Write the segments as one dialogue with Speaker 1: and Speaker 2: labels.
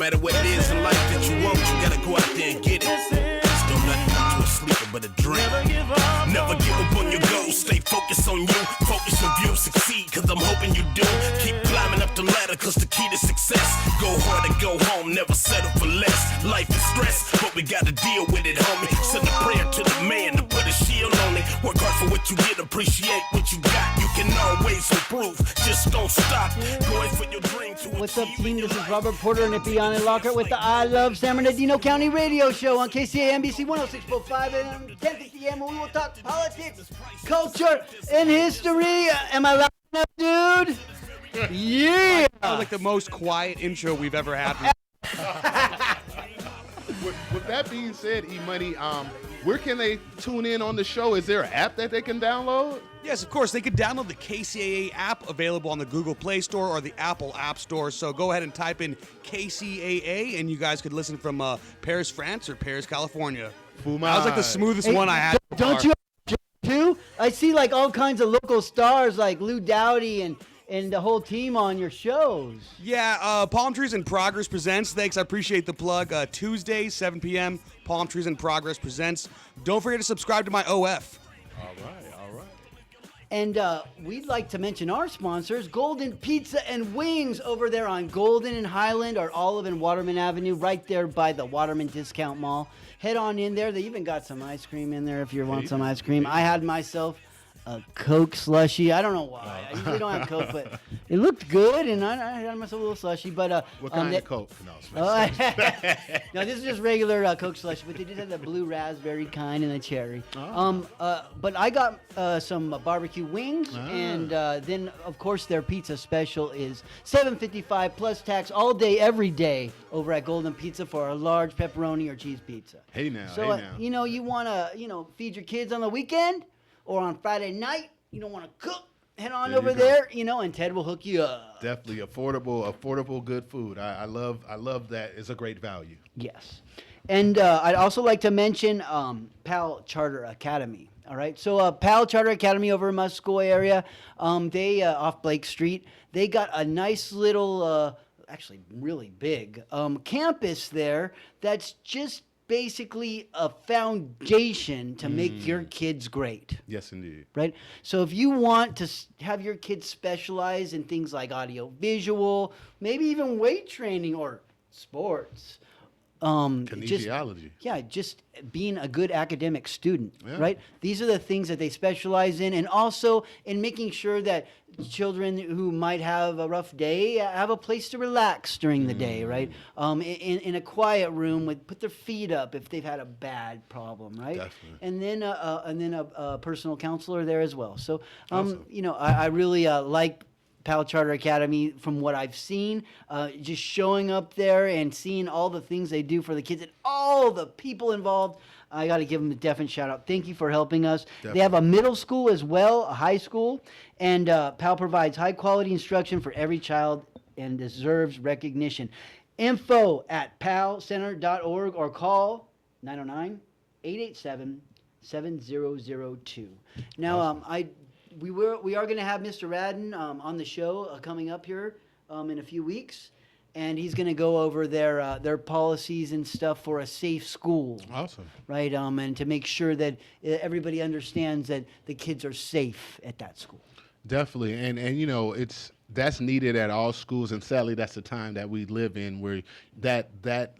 Speaker 1: matter what it is in life that you want, you gotta go out there and get it. It's don't nothing come to a sleeper but a dream. Never give up on your goals, stay focused on you. Focus on you, succeed, cause I'm hoping you do. Keep climbing up the ladder, cause the key to success. Go hard and go home, never settle for less. Life is stress, but we gotta deal with it, homie. Send a prayer to the man to put a shield on it. Work hard for what you get, appreciate what you got. You can always improve, just don't stop. Going for your dream to
Speaker 2: What's up, team? This is Robert Porter and Ipiana Lockhart with the I Love San Bernardino County radio show on KCA NBC 106.5 and 1050 AM, where we will talk politics, culture, and history. Am I loud enough, dude? Yeah!
Speaker 3: That was like the most quiet intro we've ever had.
Speaker 4: With that being said, E-Money, where can they tune in on the show? Is there an app that they can download?
Speaker 3: Yes, of course. They could download the KCAA app available on the Google Play Store or the Apple App Store. So go ahead and type in KCAA, and you guys could listen from Paris, France, or Paris, California. That was like the smoothest one I had.
Speaker 2: Don't you too? I see like all kinds of local stars like Lou Dowdy and the whole team on your shows.
Speaker 3: Yeah, Palm Trees in Progress presents. Thanks, I appreciate the plug. Tuesday, 7 p.m., Palm Trees in Progress presents. Don't forget to subscribe to my OF.
Speaker 4: All right.
Speaker 2: And we'd like to mention our sponsors, Golden Pizza and Wings over there on Golden and Highland or Olive and Waterman Avenue, right there by the Waterman Discount Mall. Head on in there. They even got some ice cream in there if you want some ice cream. I had myself a Coke slushie. I don't know why. I usually don't have Coke, but it looked good, and I had myself a little slushie. But
Speaker 4: what kind of Coke? No,
Speaker 2: no, this is just regular Coke slushie, but they did have the blue raspberry kind and the cherry. But I got some barbecue wings, and then of course their pizza special is $7.55 plus tax all day, every day over at Golden Pizza for a large pepperoni or cheese pizza.
Speaker 4: Hey now,
Speaker 2: so you want to feed your kids on the weekend. Or on Friday night, you don't want to cook, head on over there, and Ted will hook you up.
Speaker 4: Definitely affordable, good food. I love that. It's a great value.
Speaker 2: Yes. And I'd also like to mention PAL Charter Academy. All right. So PAL Charter Academy over in Musco area, they off Blake Street, they got a nice little, actually really big campus there that's just basically a foundation to make your kids great.
Speaker 4: Yes, indeed.
Speaker 2: Right? So if you want to have your kids specialize in things like audio visual, maybe even weight training or sports.
Speaker 4: Kinesiology.
Speaker 2: Just being a good academic student, right? These are the things that they specialize in, and also in making sure that children who might have a rough day have a place to relax during the day, right? In a quiet room, put their feet up if they've had a bad problem, right?
Speaker 4: Definitely.
Speaker 2: And then a personal counselor there as well. So,
Speaker 4: Awesome.
Speaker 2: I really like PAL Charter Academy from what I've seen, just showing up there and seeing all the things they do for the kids and all the people involved. I got to give them a definite shout out. Thank you for helping us. Definitely. They have a middle school as well, a high school, and PAL provides high quality instruction for every child and deserves recognition. Info at palcenter.org or call 909-887-7002. Now, awesome. We are going to have Mr. Radden on the show coming up here in a few weeks, and he's going to go over their policies and stuff for a safe school.
Speaker 4: Awesome.
Speaker 2: Right, and to make sure that everybody understands that the kids are safe at that school.
Speaker 4: Definitely, and that's needed at all schools, and sadly, that's the time that we live in, where that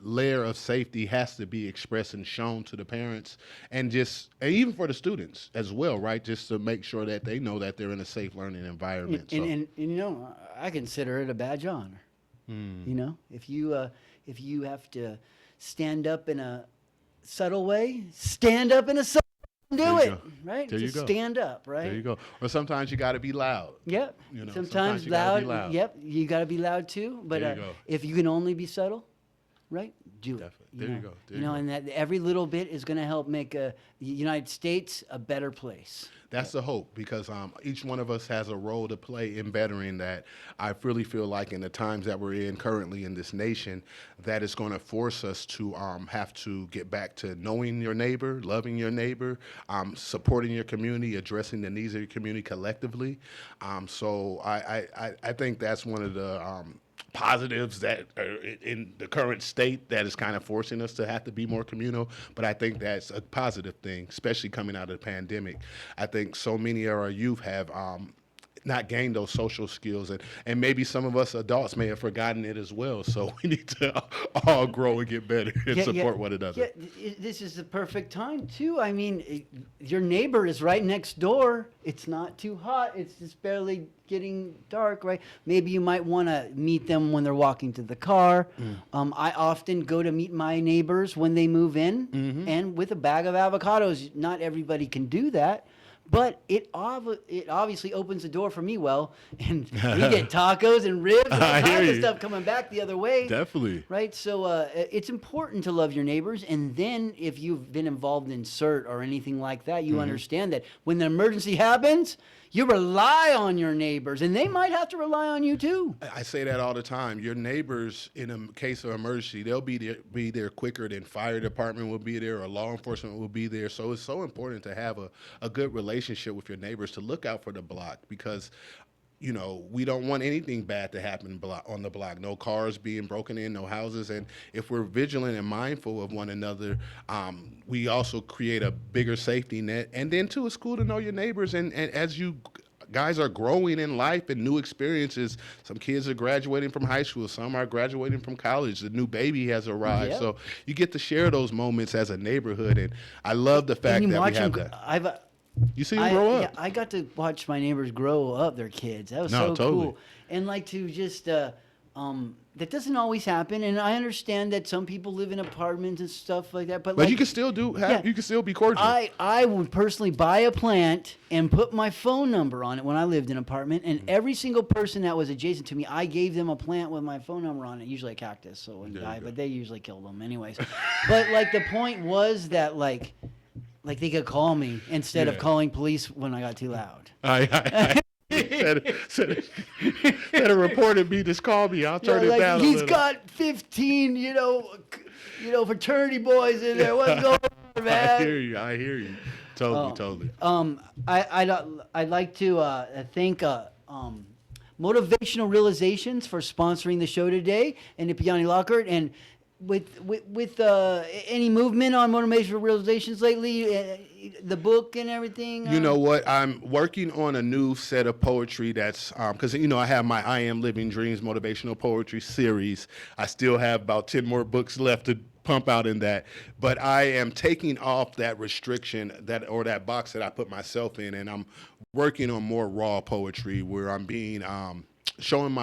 Speaker 4: layer of safety has to be expressed and shown to the parents, and even for the students as well, right? Just to make sure that they know that they're in a safe learning environment.
Speaker 2: And I consider it a badge of honor. If you have to stand up in a subtle way, stand up in a subtle. Do it, right?
Speaker 4: There you go.
Speaker 2: Stand up, right?
Speaker 4: There you go. Or sometimes you got to be loud.
Speaker 2: Yep. Sometimes
Speaker 4: you gotta
Speaker 2: loud.
Speaker 4: be loud.
Speaker 2: Yep. You got to be loud too. But if you can only be subtle, right? Do
Speaker 4: Definitely.
Speaker 2: it.
Speaker 4: There you go.
Speaker 2: And that every little bit is going to help make the United States a better place.
Speaker 4: That's the hope, because each one of us has a role to play in bettering that. I really feel like in the times that we're in currently in this nation, that it's going to force us to have to get back to knowing your neighbor, loving your neighbor, supporting your community, addressing the needs of your community collectively. So I think that's one of the positives that are in the current state that is kind of forcing us to have to be more communal, but I think that's a positive thing, especially coming out of the pandemic. I think so many of our youth have not gained those social skills, and maybe some of us adults may have forgotten it as well. So we need to all grow and get better and support one another.
Speaker 2: Yeah, this is the perfect time too. I mean, your neighbor is right next door. It's not too hot. It's just barely getting dark, right? Maybe you might want to meet them when they're walking to the car. I often go to meet my neighbors when they move in, and with a bag of avocados. Not everybody can do that. But it obviously opens the door for me, and we get tacos and ribs and all kinds of stuff coming back the other way.
Speaker 4: Definitely.
Speaker 2: Right? So it's important to love your neighbors. And then if you've been involved in CERT or anything like that, you understand that when the emergency happens, you rely on your neighbors, and they might have to rely on you too.
Speaker 4: I say that all the time. Your neighbors, in a case of emergency, they'll be there quicker than fire department will be there or law enforcement will be there. So it's so important to have a good relationship with your neighbors, to look out for the block, because we don't want anything bad to happen on the block. No cars being broken in, no houses. And if we're vigilant and mindful of one another, we also create a bigger safety net. And then, too, it's cool to know your neighbors. And as you guys are growing in life and new experiences, some kids are graduating from high school, some are graduating from college, the new baby has arrived.
Speaker 2: Yep.
Speaker 4: So you get to share those moments as a neighborhood. And I love the fact that we have that. You see them grow up.
Speaker 2: Yeah, I got to watch my neighbors grow up their kids. That was so
Speaker 4: totally
Speaker 2: cool. And to just that doesn't always happen. And I understand that some people live in apartments and stuff like that. But
Speaker 4: you can still you can still be cordial.
Speaker 2: I would personally buy a plant and put my phone number on it when I lived in an apartment. And every single person that was adjacent to me, I gave them a plant with my phone number on it. Usually a cactus, so it wouldn't die. But they usually killed them anyways. But the point was that they could call me instead of calling police when I got too loud.
Speaker 4: Said a reporter me just call me. I'll turn it down.
Speaker 2: He's got 15, fraternity boys in there. What's going on, man?
Speaker 4: I hear you. Totally.
Speaker 2: I'd like to thank Motivational Realizations for sponsoring the show today, and Ipiani Lockhart, and with any movement on motivational realizations lately, the book and everything.
Speaker 4: You know what? I'm working on a new set of poetry that's because I have my I Am Living Dreams motivational poetry series. I still have about 10 more books left to pump out in that, but I am taking off that restriction that box that I put myself in, and I'm working on more raw poetry where I'm being showing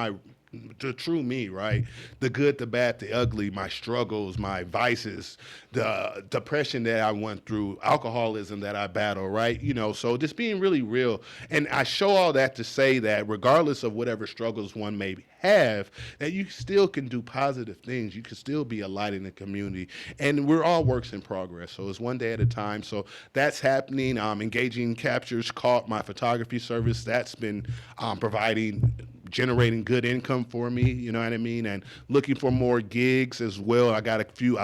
Speaker 4: the true me, right? The good, the bad, the ugly, my struggles, my vices, the depression that I went through, alcoholism that I battle, right? So just being really real. And I show all that to say that regardless of whatever struggles one may have, that you still can do positive things. You can still be a light in the community. And we're all works in progress. So it's one day at a time. So that's happening. Engaging Captures caught my photography service. That's been generating good income for me, you know what I mean? And looking for more gigs as well. I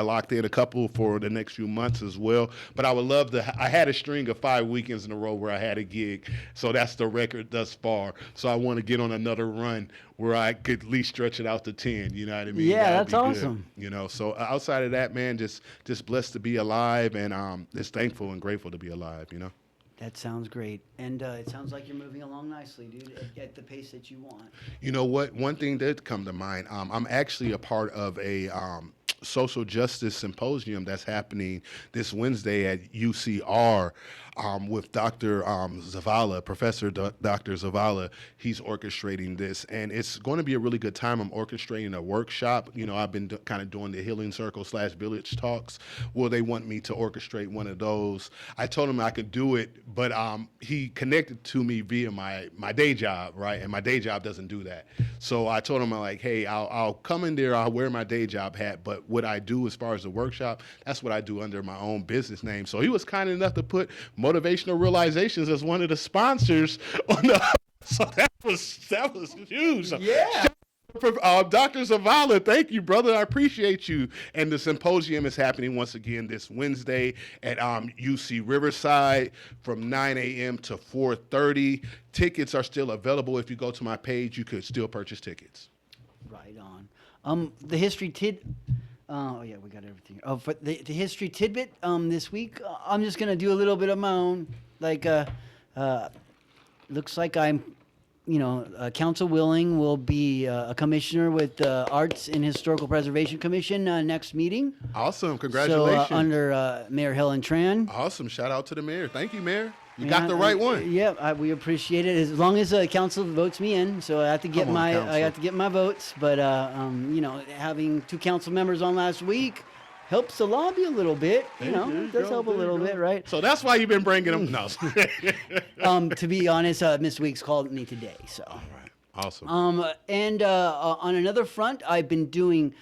Speaker 4: locked in a couple for the next few months as well. But I would love I had a string of 5 weekends in a row where I had a gig. So that's the record thus far. So I want to get on another run where I could at least stretch it out to 10, you know what I mean?
Speaker 2: Yeah,
Speaker 4: That'd
Speaker 2: that's awesome.
Speaker 4: Good, so outside of that, man, just blessed to be alive, and just thankful and grateful to be alive,
Speaker 2: That sounds great. And it sounds like you're moving along nicely, dude, at the pace that you want.
Speaker 4: You know what? One thing did come to mind. I'm actually a part of a social justice symposium that's happening this Wednesday at UCR with Dr. Zavala, Professor Dr. Zavala. He's orchestrating this, and it's going to be a really good time. I'm orchestrating a workshop. I've been kind of doing the Healing Circle / Village Talks. Well, they want me to orchestrate one of those. I told him I could do it, but he connected to me via my day job, right? And my day job doesn't do that. So I told him, hey, I'll come in there, I'll wear my day job hat, but what I do as far as the workshop, that's what I do under my own business name. So he was kind enough to put Motivational Realizations as one of the sponsors on the. So that was huge.
Speaker 2: Yeah.
Speaker 4: Dr. Zavala, thank you, brother. I appreciate you. And the symposium is happening once again this Wednesday at UC Riverside from 9 a.m. to 4:30. Tickets are still available. If you go to my page, you could still purchase tickets.
Speaker 2: Right. Right on. The history oh yeah, we got everything. Oh, for the history tidbit this week, I'm just gonna do a little bit of my own. Like, looks like I'm, Council Willing will be a commissioner with the Arts and Historical Preservation Commission next meeting.
Speaker 4: Awesome. Congratulations.
Speaker 2: So under Mayor Helen Tran.
Speaker 4: Awesome. Shout out to the mayor. Thank you, Mayor. You got the right one.
Speaker 2: Yeah, we appreciate it as long as council votes me in. So I have to get I have to get my votes. But having 2 council members on last week helps the lobby a little bit. It does help a little bit, right?
Speaker 4: So that's why you've been bringing them. No.
Speaker 2: To be honest, Miss Weeks called me today. So.
Speaker 4: All right. Awesome.
Speaker 2: And on another front, I've been doing.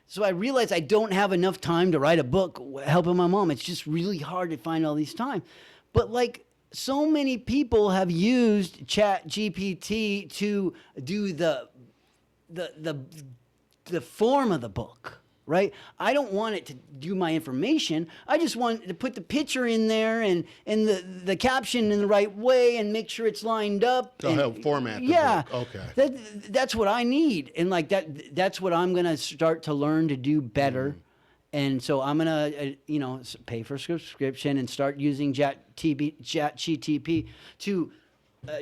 Speaker 2: So I realized I don't have enough time to write a book helping my mom. It's just really hard to find all this time. But like so many people have used ChatGPT to do the form of the book, right? I don't want it to do my information. I just want to put the picture in there and the caption in the right way and make sure it's lined up.
Speaker 4: To help format the book. Okay.
Speaker 2: That's what I need. And like that's what I'm going to start to learn to do better. And so I'm going to, pay for subscription and start using ChatGPT to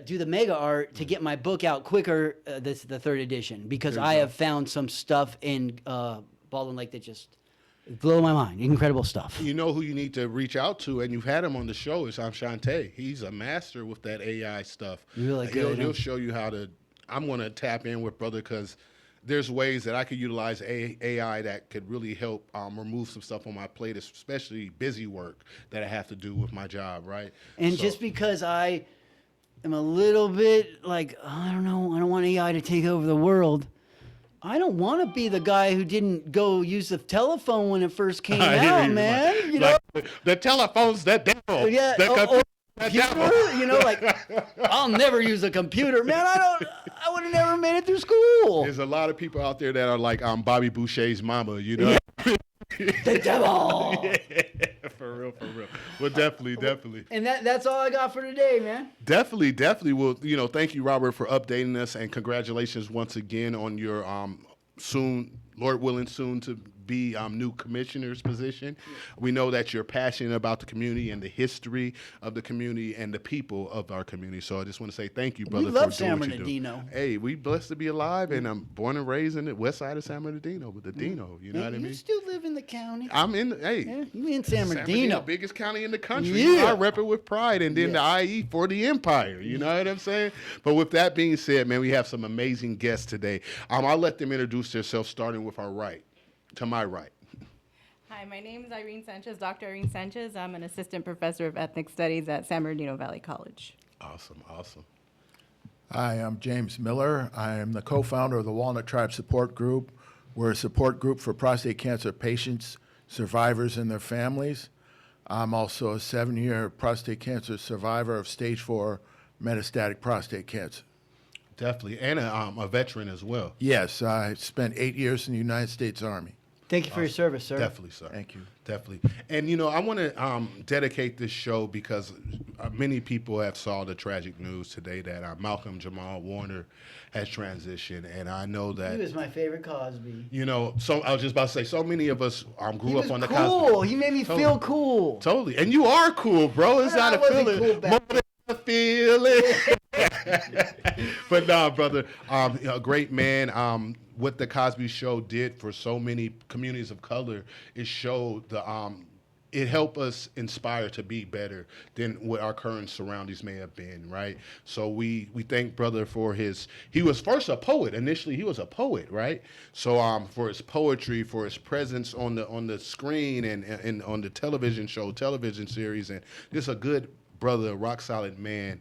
Speaker 2: do the mega art to get my book out quicker. This is the 3rd edition because I have found some stuff in Baldwin Lake that just blow my mind. Incredible stuff.
Speaker 4: You know who you need to reach out to, and you've had him on the show, is Shante. He's a master with that AI stuff.
Speaker 2: Really good.
Speaker 4: He'll show you how to. I'm going to tap in with brother because there's ways that I could utilize AI that could really help remove some stuff on my plate, especially busy work that I have to do with my job, right?
Speaker 2: And just because I am a little bit like, I don't know, I don't want AI to take over the world. I don't want to be the guy who didn't go use the telephone when it first came out, man.
Speaker 4: The telephone's the devil.
Speaker 2: Yeah. Computer, I'll never use a computer, man. I would have never made it through school.
Speaker 4: There's a lot of people out there that are like Bobby Boucher's mama, Yeah.
Speaker 2: The devil.
Speaker 4: Yeah, for real. Well, definitely.
Speaker 2: And that's all I got for today, man.
Speaker 4: Definitely. Well, thank you, Robert, for updating us, and congratulations once again on your soon, Lord willing, soon to be new commissioner's position. We know that you're passionate about the community and the history of the community and the people of our community. So I just want to say thank you, brother.
Speaker 2: We love
Speaker 4: for doing
Speaker 2: San
Speaker 4: what you do.
Speaker 2: Bernardino.
Speaker 4: Hey, we blessed to be alive, and I'm born and raised in the west side of San Bernardino with the Dino. You know what I mean?
Speaker 2: You still live in the county.
Speaker 4: I'm in. Hey,
Speaker 2: you in San Bernardino,
Speaker 4: biggest county in the country.
Speaker 2: Yeah.
Speaker 4: I rep it with pride, and then the IE for the empire. You know what I'm saying? But with that being said, man, we have some amazing guests today. I'll let them introduce themselves, starting with our right, to my right.
Speaker 5: Hi, my name is Irene Sanchez, Dr. Irene Sanchez. I'm an assistant professor of ethnic studies at San Bernardino Valley College.
Speaker 4: Awesome.
Speaker 6: Hi, I'm James Miller. I am the co-founder of the Walnut Tribe Support Group. We're a support group for prostate cancer patients, survivors, and their families. I'm also a 7-year prostate cancer survivor of stage 4 metastatic prostate cancer.
Speaker 4: Definitely, and a veteran as well.
Speaker 6: Yes, I spent 8 years in the United States Army.
Speaker 2: Thank you for your service, sir.
Speaker 4: Definitely, sir.
Speaker 6: Thank you.
Speaker 4: Definitely. And, I want to dedicate this show because many people have saw the tragic news today that Malcolm Jamal Warner has transitioned. And I know that...
Speaker 2: He was my favorite Cosby.
Speaker 4: So I was just about to say, so many of us grew up on the
Speaker 2: cool.
Speaker 4: Cosby.
Speaker 2: He made me feel cool.
Speaker 4: Totally. And you are cool, bro. It's not a feeling.
Speaker 2: Cool
Speaker 4: More than a feeling. But nah, brother, a great man. What the Cosby Show did for so many communities of color is showed it helped us inspire to be better than what our current surroundings may have been, right? So we thank brother for he was first a poet. Initially, he was a poet, right? So for his poetry, for his presence on the screen and on the television series, and just a good brother, a rock solid man,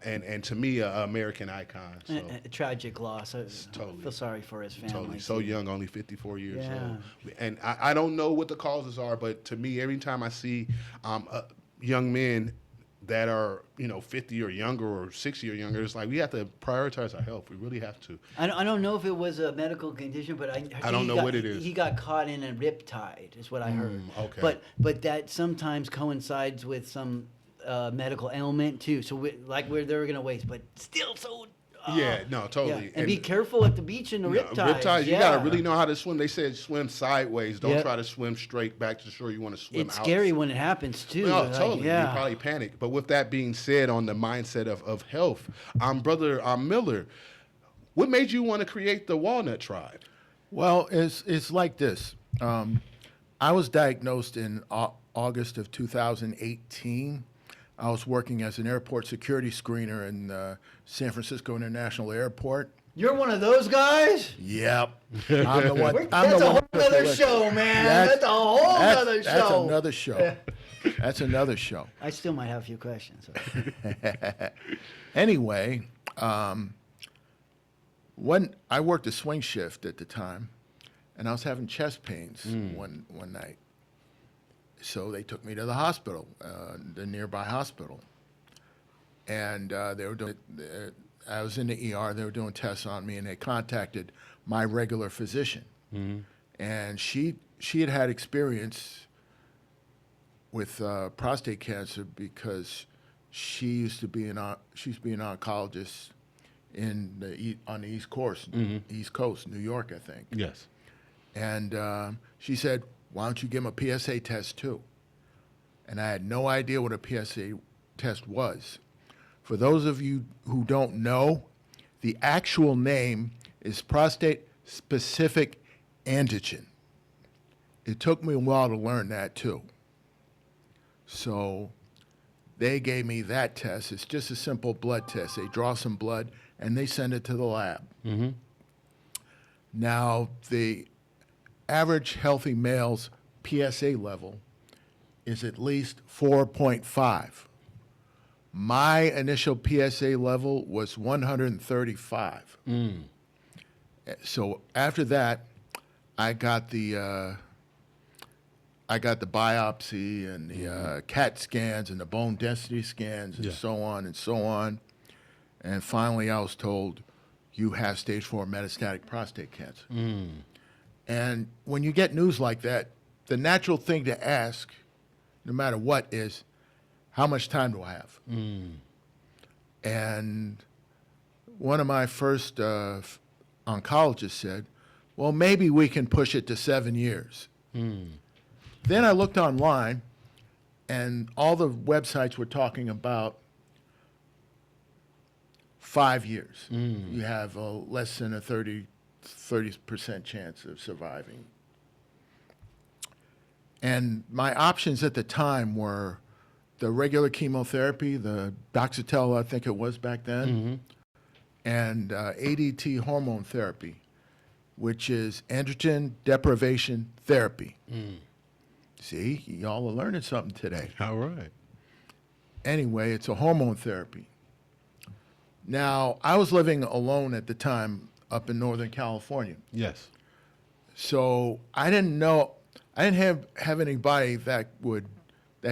Speaker 4: and to me, an American icon. So.
Speaker 2: A tragic loss. I
Speaker 4: Totally.
Speaker 2: feel sorry for his family.
Speaker 4: Totally. So young, only 54 years
Speaker 2: Yeah.
Speaker 4: old. And I don't know what the causes are, but to me, every time I see young men that are 50 or younger or 60 or younger, it's like we have to prioritize our health. We really have to.
Speaker 2: I don't know if it was a medical condition, but I
Speaker 4: don't know what it is.
Speaker 2: He got caught in a riptide, is what I heard.
Speaker 4: Okay.
Speaker 2: But that sometimes coincides with some medical ailment too. So where they were gonna waste, but still so
Speaker 4: Yeah, no,
Speaker 2: Yeah.
Speaker 4: totally.
Speaker 2: And be careful at the beach in the riptides.
Speaker 4: Riptides, you
Speaker 2: yeah.
Speaker 4: gotta really know how to swim. They said swim sideways. Don't
Speaker 2: Yep.
Speaker 4: try to swim straight back to the shore. You want to swim
Speaker 2: It's
Speaker 4: out.
Speaker 2: scary when it happens too.
Speaker 4: No,
Speaker 2: like,
Speaker 4: totally.
Speaker 2: Yeah.
Speaker 4: You probably panic. But with that being said, on the mindset of health, brother Miller, what made you want to create the Walnut Tribe?
Speaker 6: Well, it's like this. I was diagnosed in August of 2018. I was working as an airport security screener in San Francisco International Airport.
Speaker 2: You're one of those guys?
Speaker 6: Yep. I'm the one.
Speaker 2: That's a whole other show, man. That's a whole other show.
Speaker 6: That's another show. That's another show.
Speaker 2: I still might have a few questions.
Speaker 6: Anyway, when I worked a swing shift at the time, and I was having chest pains one night. So they took me to the hospital, the nearby hospital. And they were doing, I was in the ER, they were doing tests on me, and they contacted my regular physician. And she had experience with prostate cancer because she used to be she's an oncologist on the East Coast, New York, I think.
Speaker 4: Yes.
Speaker 6: And she said, why don't you give him a PSA test too? And I had no idea what a PSA test was. For those of you who don't know, the actual name is prostate specific antigen. It took me a while to learn that too. So they gave me that test. It's just a simple blood test. They draw some blood and they send it to the lab. Now, the average healthy male's PSA level is at least 4.5. My initial PSA level was 135. So after that, I got the biopsy and the CAT scans and the bone density scans and so on and so on. And finally, I was told, you have stage 4 metastatic prostate cancer. And when you get news like that, the natural thing to ask, no matter what, is, how much time do I have? And one of my first oncologists said, well, maybe we can push it to 7 years. Then I looked online, and all the websites were talking about 5 years. You have less than a 30% chance of surviving. And my options at the time were the regular chemotherapy, the Doxatel, I think it was back then, and ADT hormone therapy, which is androgen deprivation therapy. See, y'all are learning something today.
Speaker 4: All right.
Speaker 6: Anyway, it's a hormone therapy. Now, I was living alone at the time up in Northern California.
Speaker 4: Yes.
Speaker 6: So I didn't have anybody that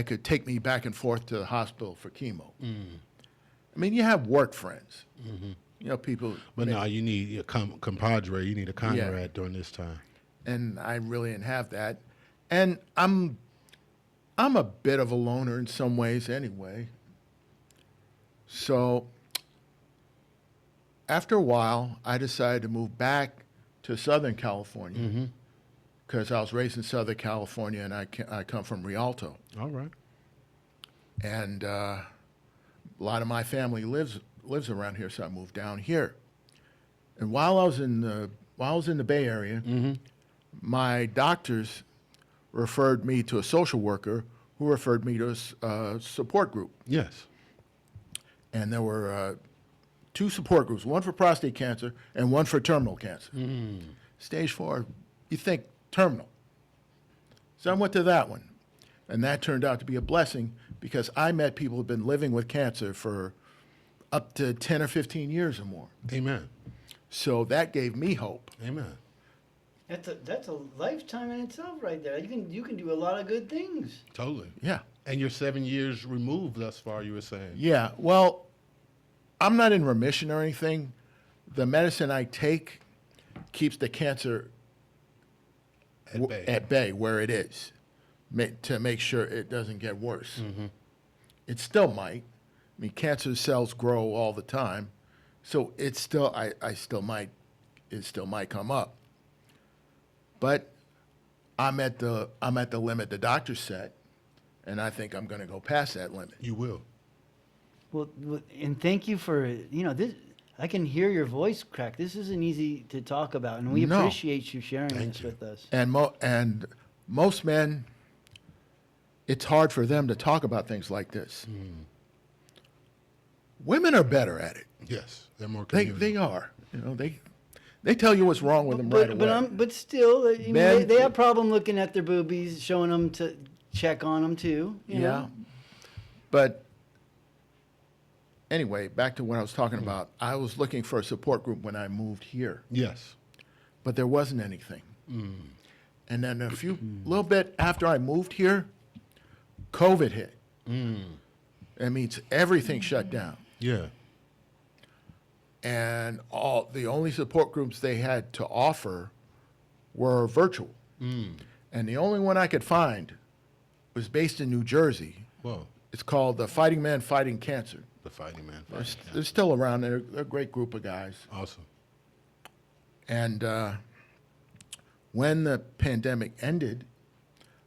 Speaker 6: could take me back and forth to the hospital for chemo. I mean, you have work friends. You know, people.
Speaker 4: But no, you need a compadre. You need a comrade during this time.
Speaker 6: And I really didn't have that. And I'm a bit of a loner in some ways anyway. So after a while, I decided to move back to Southern California because I was raised in Southern California and I come from Rialto.
Speaker 4: All right.
Speaker 6: And a lot of my family lives around here, so I moved down here. And while I was in the Bay Area, my doctors referred me to a social worker who referred me to a support group.
Speaker 4: Yes.
Speaker 6: And there were 2 support groups, one for prostate cancer and one for terminal cancer. Stage 4, you think terminal. So I went to that one. And that turned out to be a blessing because I met people who've been living with cancer for up to 10 or 15 years or more.
Speaker 4: Amen.
Speaker 6: So that gave me hope.
Speaker 4: Amen.
Speaker 2: That's a lifetime in itself right there. You can do a lot of good things.
Speaker 4: Totally.
Speaker 6: Yeah.
Speaker 4: And you're 7 years removed thus far, you were saying.
Speaker 6: Yeah. Well, I'm not in remission or anything. The medicine I take keeps the cancer at bay where it is to make sure it doesn't get worse. It still might. I mean, cancer cells grow all the time. So it's still, it still might come up. But I'm at the limit the doctor set, and I think I'm going to go past that limit.
Speaker 4: You will.
Speaker 2: Well, and thank you for, this. I can hear your voice crack. This isn't easy to talk about, and we
Speaker 6: No.
Speaker 2: appreciate you sharing
Speaker 4: Thank
Speaker 2: this
Speaker 4: you.
Speaker 2: with us.
Speaker 6: And most men, it's hard for them to talk about things like this. Women are better at it.
Speaker 4: Yes, they're more
Speaker 6: They
Speaker 4: communal.
Speaker 6: are. They tell you what's wrong with them right away.
Speaker 2: But still,
Speaker 6: Men-
Speaker 2: they have problem looking at their boobies, showing them to check on them too. You
Speaker 6: Yeah.
Speaker 2: know?
Speaker 6: But anyway, back to what I was talking about. I was looking for a support group when I moved here,
Speaker 4: Yes.
Speaker 6: but there wasn't anything. And then a little bit after I moved here, COVID hit. That means everything shut down.
Speaker 4: Yeah.
Speaker 6: And the only support groups they had to offer were virtual. And the only one I could find was based in New Jersey.
Speaker 4: Whoa.
Speaker 6: It's called the Fighting Men Fighting Cancer.
Speaker 4: The fighting man.
Speaker 6: They're still around. They're a great group of guys.
Speaker 4: Awesome.
Speaker 6: And when the pandemic ended,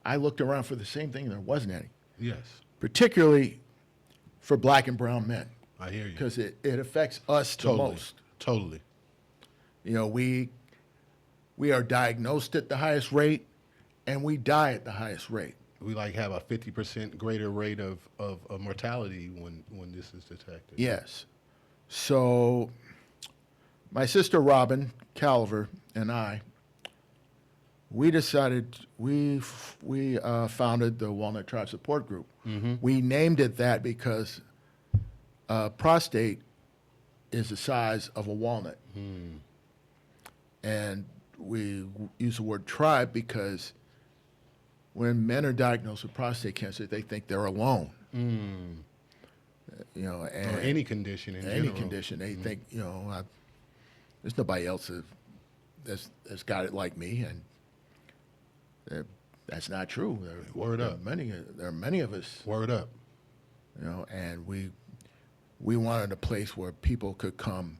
Speaker 6: I looked around for the same thing. There wasn't any,
Speaker 4: Yes.
Speaker 6: particularly for black and brown men,
Speaker 4: I hear you.
Speaker 6: because it affects us the
Speaker 4: Totally.
Speaker 6: most.
Speaker 4: Totally.
Speaker 6: We are diagnosed at the highest rate, and we die at the highest rate.
Speaker 4: We have a 50% greater rate of mortality when this is detected.
Speaker 6: Yes. So my sister Robin Calver and I, we decided we founded the Walnut Tribe Support Group. We named it that because prostate is the size of a walnut. And we use the word tribe because when men are diagnosed with prostate cancer, they think they're alone. And
Speaker 4: Or any condition in
Speaker 6: any
Speaker 4: general.
Speaker 6: condition, they think there's nobody else that's got it like me, and that's not true.
Speaker 4: Word up.
Speaker 6: There are many of us,
Speaker 4: Word up.
Speaker 6: and we wanted a place where people could come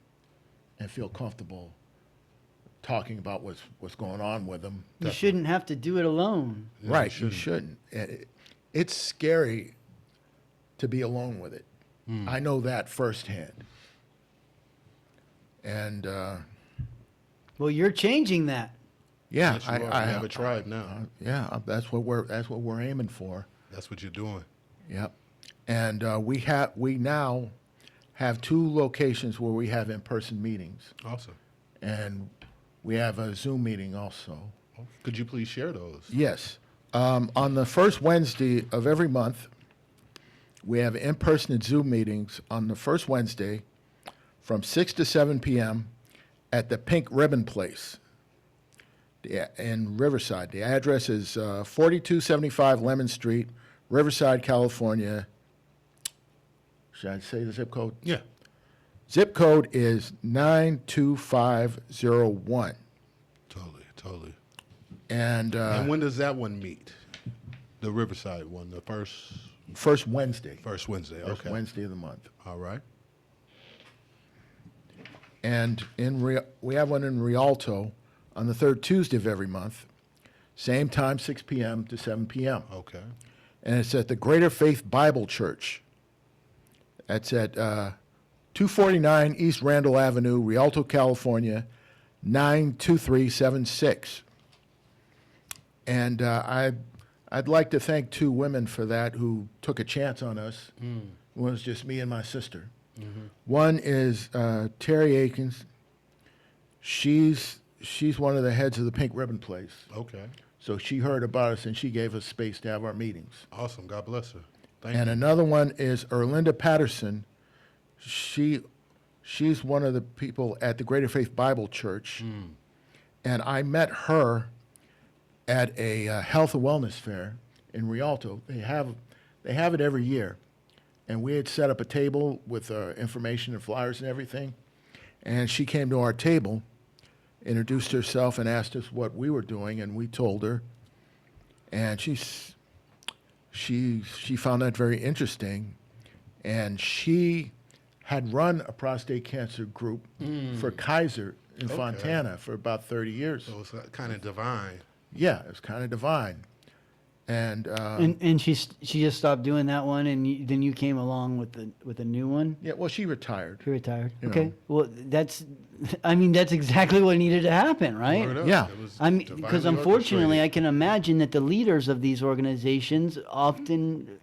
Speaker 6: and feel comfortable talking about what's going on with them.
Speaker 2: You shouldn't have to do it alone.
Speaker 4: Yeah,
Speaker 6: Right,
Speaker 4: you
Speaker 6: you
Speaker 4: shouldn't.
Speaker 6: shouldn't. It's scary to be alone with it. I know that firsthand. And
Speaker 2: Well, you're changing that.
Speaker 6: yeah,
Speaker 4: Yes, you are. You have a tribe now.
Speaker 6: yeah, that's what we're aiming for.
Speaker 4: That's what you're doing.
Speaker 6: Yep. And we now have 2 locations where we have in-person meetings,
Speaker 4: Awesome.
Speaker 6: and we have a Zoom meeting also.
Speaker 4: Could you please share those?
Speaker 6: Yes. On the first Wednesday of every month, we have in-person and Zoom meetings on the first Wednesday from 6 to 7 p.m. at the Pink Ribbon Place in Riverside. The address is 4275 Lemon Street, Riverside, California. Should I say the zip code?
Speaker 4: Yeah.
Speaker 6: Zip code is 92501.
Speaker 4: Totally.
Speaker 6: And
Speaker 4: And when does that one meet? The Riverside one, the first
Speaker 6: first Wednesday.
Speaker 4: Wednesday.
Speaker 6: First
Speaker 4: Okay.
Speaker 6: Wednesday of the month.
Speaker 4: All right.
Speaker 6: And we have one in Rialto on the third Tuesday of every month. Same time, 6 p.m. to 7 p.m.
Speaker 4: Okay.
Speaker 6: And it's at the Greater Faith Bible Church. That's at 249 East Randall Avenue, Rialto, California, 92376. And I'd like to thank 2 women for that who took a chance on us. It was just me and my sister. One is Terry Akins. She's one of the heads of the Pink Ribbon Place.
Speaker 4: Okay.
Speaker 6: So she heard about us and she gave us space to have our meetings.
Speaker 4: Awesome. God bless her. Thank
Speaker 6: And
Speaker 4: you.
Speaker 6: another one is Erlinda Patterson. She's one of the people at the Greater Faith Bible Church. And I met her at a health and wellness fair in Rialto. They have it every year. And we had set up a table with information and flyers and everything. And she came to our table, introduced herself, and asked us what we were doing, and we told her. And she found that very interesting, and she had run a prostate cancer group for Kaiser in Fontana for about 30 years.
Speaker 4: So it's kind of divine.
Speaker 6: Yeah, it was kind of divine. And
Speaker 2: And she just stopped doing that one, and then you came along with a new one.
Speaker 6: yeah, well, she retired.
Speaker 2: She retired.
Speaker 6: You
Speaker 2: Okay.
Speaker 6: know.
Speaker 2: Well, that's exactly what needed to happen, right?
Speaker 4: Word up.
Speaker 6: Yeah.
Speaker 4: It was
Speaker 2: I mean, because
Speaker 4: divinely
Speaker 2: unfortunately, I
Speaker 4: orchestrated.
Speaker 2: can imagine that the leaders of these organizations often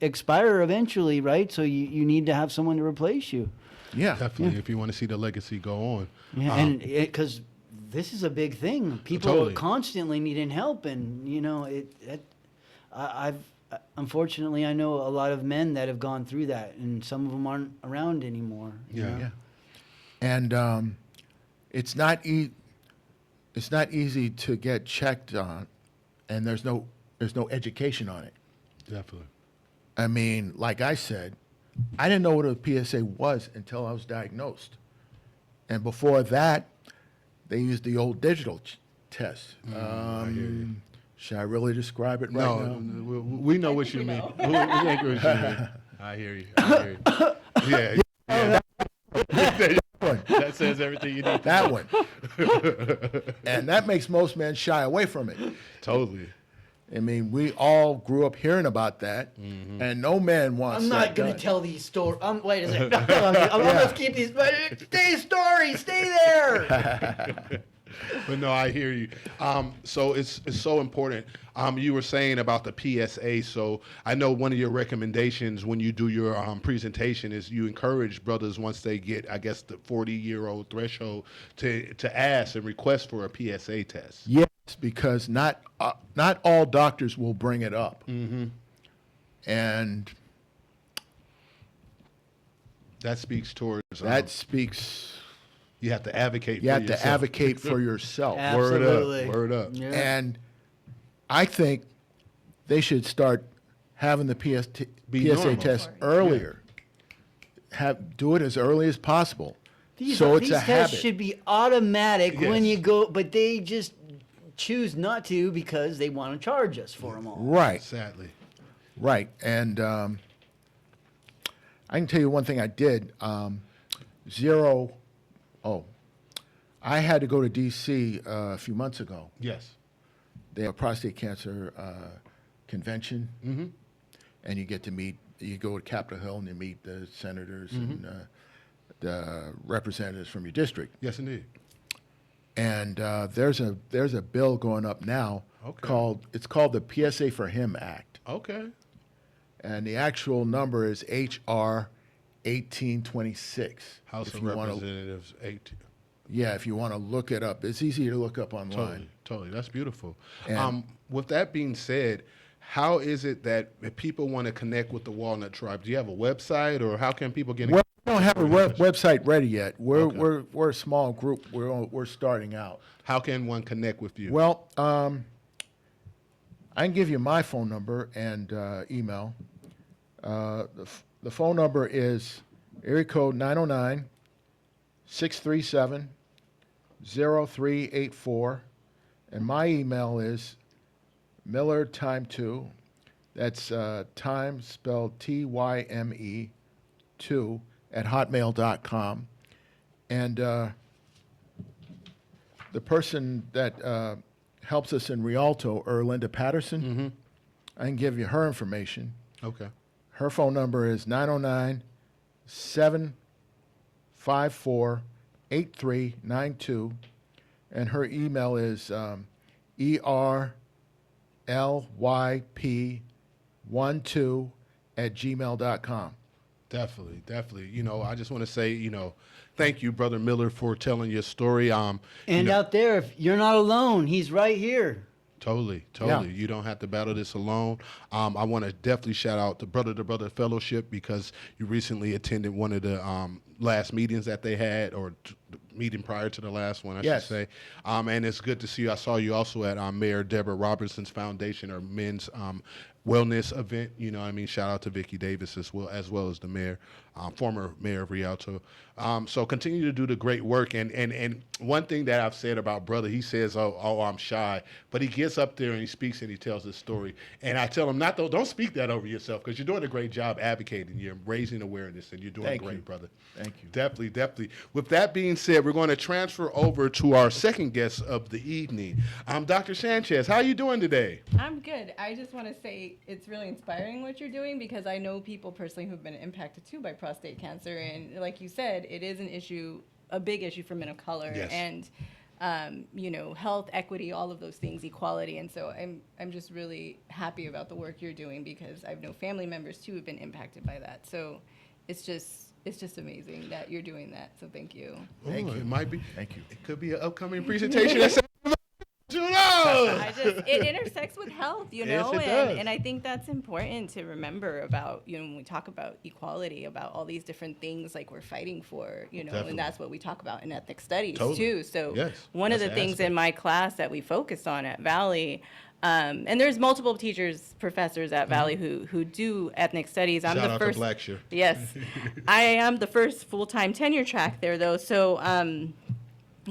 Speaker 2: expire eventually, right? So you need to have someone to replace you.
Speaker 6: Yeah.
Speaker 4: Definitely, if you want to see the legacy go on.
Speaker 2: Yeah, and because this is a big thing, people
Speaker 4: Totally.
Speaker 2: are constantly needing help, and I've unfortunately I know a lot of men that have gone through that, and some of them aren't around anymore. you
Speaker 4: Yeah.
Speaker 2: know?
Speaker 6: Yeah. And it's not easy to get checked on, and there's no education on it.
Speaker 4: Definitely.
Speaker 6: I mean, like I said, I didn't know what a PSA was until I was diagnosed. And before that, they used the old digital test.
Speaker 4: I hear you.
Speaker 6: Should I really describe it right
Speaker 4: No,
Speaker 6: now?
Speaker 4: we know what you mean. We think what you mean. I hear you. I hear you. Yeah. That says everything you need.
Speaker 6: That one. And that makes most men shy away from it.
Speaker 4: Totally.
Speaker 6: I mean, we all grew up hearing about that, and no man wants
Speaker 2: I'm
Speaker 6: that
Speaker 2: not going
Speaker 6: done.
Speaker 2: to tell these stories. Wait a second. I'm going to keep these. Stay stories. Stay there.
Speaker 4: But no, I hear you. So it's so important. You were saying about the PSA. So I know one of your recommendations when you do your presentation is you encourage brothers once they get, I guess, the 40-year-old threshold to ask and request for a PSA test.
Speaker 6: Yes, because not all doctors will bring it up, and
Speaker 4: That speaks towards
Speaker 6: that speaks.
Speaker 4: you have to advocate.
Speaker 6: You
Speaker 4: for
Speaker 6: have
Speaker 4: yourself.
Speaker 6: to advocate for yourself.
Speaker 2: Absolutely.
Speaker 4: Word up.
Speaker 2: Yeah.
Speaker 6: And I think they should start having the
Speaker 4: Be
Speaker 6: PSA
Speaker 4: normal.
Speaker 6: test earlier. Do it as early as possible.
Speaker 2: These
Speaker 6: so it's
Speaker 2: these
Speaker 6: a
Speaker 2: tests
Speaker 6: habit.
Speaker 2: should be automatic when
Speaker 4: Yes.
Speaker 2: you go, but they just choose not to because they want to charge us for them all.
Speaker 6: Right,
Speaker 4: Sadly.
Speaker 6: right. And I can tell you one thing I did. I had to go to D.C. A few months ago.
Speaker 4: Yes.
Speaker 6: They have a prostate cancer convention, and you get to meet. You go to Capitol Hill and you meet the senators and the representatives from your district.
Speaker 4: Yes, indeed.
Speaker 6: And there's a bill going up now
Speaker 4: Okay.
Speaker 6: called the PSA for Him Act,
Speaker 4: Okay.
Speaker 6: and the actual number is H.R. 1826.
Speaker 4: House
Speaker 6: If
Speaker 4: of
Speaker 6: you wanna-
Speaker 4: Representatives 8.
Speaker 6: Yeah, if you want to look it up, it's easy to look up online.
Speaker 4: Totally, totally. That's beautiful.
Speaker 6: And-
Speaker 4: With that being said, how is it that if people want to connect with the Walnut Tribe? Do you have a website, or how can people get in?
Speaker 6: Well, we don't have a website ready yet. We're
Speaker 4: Okay.
Speaker 6: we're a small group. We're starting out.
Speaker 4: How can one connect with you?
Speaker 6: Well, I can give you my phone number and email. The phone number is area code 909-637-0384, and my email is Miller Time 2. That's time spelled TYME 2 at hotmail.com. And the person that helps us in Rialto, Erlinda Patterson, I can give you her information.
Speaker 4: Okay.
Speaker 6: Her phone number is 909-754-8392, and her email is erlyp12@gmail.com.
Speaker 4: Definitely, definitely. I just want to say, thank you, Brother Miller, for telling your story.
Speaker 2: And
Speaker 4: you know,
Speaker 2: out there, if you're not alone, he's right here.
Speaker 4: Totally. You don't have to battle this alone. I want to definitely shout out the Brother Fellowship because you recently attended one of the last meetings that they had, or meeting prior to the last one, I
Speaker 6: Yes.
Speaker 4: should say. And it's good to see you. I saw you also at Mayor Deborah Robertson's Foundation or Men's Wellness event. You know what I mean? Shout out to Vicki Davis as well as the mayor, former mayor of Rialto. So continue to do the great work. And one thing that I've said about brother, he says, oh, I'm shy. But he gets up there and he speaks and he tells his story. And I tell him, don't speak that over yourself, because you're doing a great job advocating. You're raising awareness, and you're doing
Speaker 6: Thank
Speaker 4: great,
Speaker 6: you.
Speaker 4: brother.
Speaker 6: Thank you.
Speaker 4: Definitely. With that being said, we're going to transfer over to our second guest of the evening. Dr. Sanchez, how are you doing today?
Speaker 5: I'm good. I just want to say it's really inspiring what you're doing, because I know people personally who've been impacted too by prostate cancer. And like you said, it is an issue, a big issue for men of color.
Speaker 4: Yes.
Speaker 5: And, health, equity, all of those things, equality. And so I'm just really happy about the work you're doing, because I've known family members too who've been impacted by that. So it's just amazing that you're doing that. So thank you.
Speaker 6: Thank you.
Speaker 4: It might be.
Speaker 6: Thank you.
Speaker 4: It could be an upcoming presentation.
Speaker 5: It intersects with health,
Speaker 4: Yes, it does.
Speaker 5: and I think that's important to remember about, when we talk about equality, about all these different things like we're fighting for,
Speaker 4: Definitely.
Speaker 5: and that's what we talk about in ethnic studies
Speaker 4: Totally.
Speaker 5: too. So
Speaker 4: Yes,
Speaker 5: one of the
Speaker 4: that's the
Speaker 5: things
Speaker 4: aspect.
Speaker 5: in my class that we focus on at Valley, and there's multiple teachers, professors at Valley who do ethnic studies. I'm
Speaker 4: Shout
Speaker 5: the
Speaker 4: out
Speaker 5: first.
Speaker 4: to Blackshear.
Speaker 5: Yes, I am the first full-time tenure track there though. So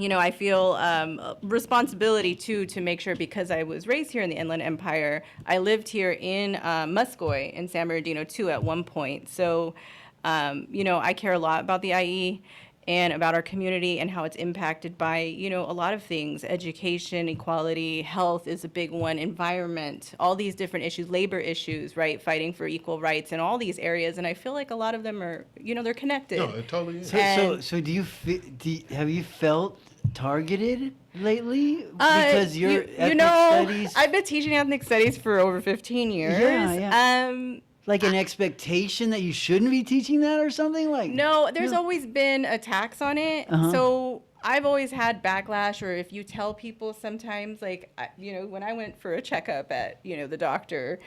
Speaker 5: I feel responsibility too to make sure, because I was raised here in the Inland Empire. I lived here in Muscoy in San Bernardino too at one point. So, I care a lot about the IE and about our community and how it's impacted by, a lot of things. Education, equality, health is a big one, environment, all these different issues, labor issues, right? Fighting for equal rights in all these areas. And I feel like a lot of them are, they're connected.
Speaker 4: No, it totally is.
Speaker 2: So have you felt targeted lately because you're ethnic studies?
Speaker 5: I've been teaching ethnic studies for over 15 years.
Speaker 2: Yeah. Like an expectation that you shouldn't be teaching that or something like?
Speaker 5: No, there's always been attacks on it. So I've always had backlash, or if you tell people sometimes, like, when I went for a checkup at, the doctor,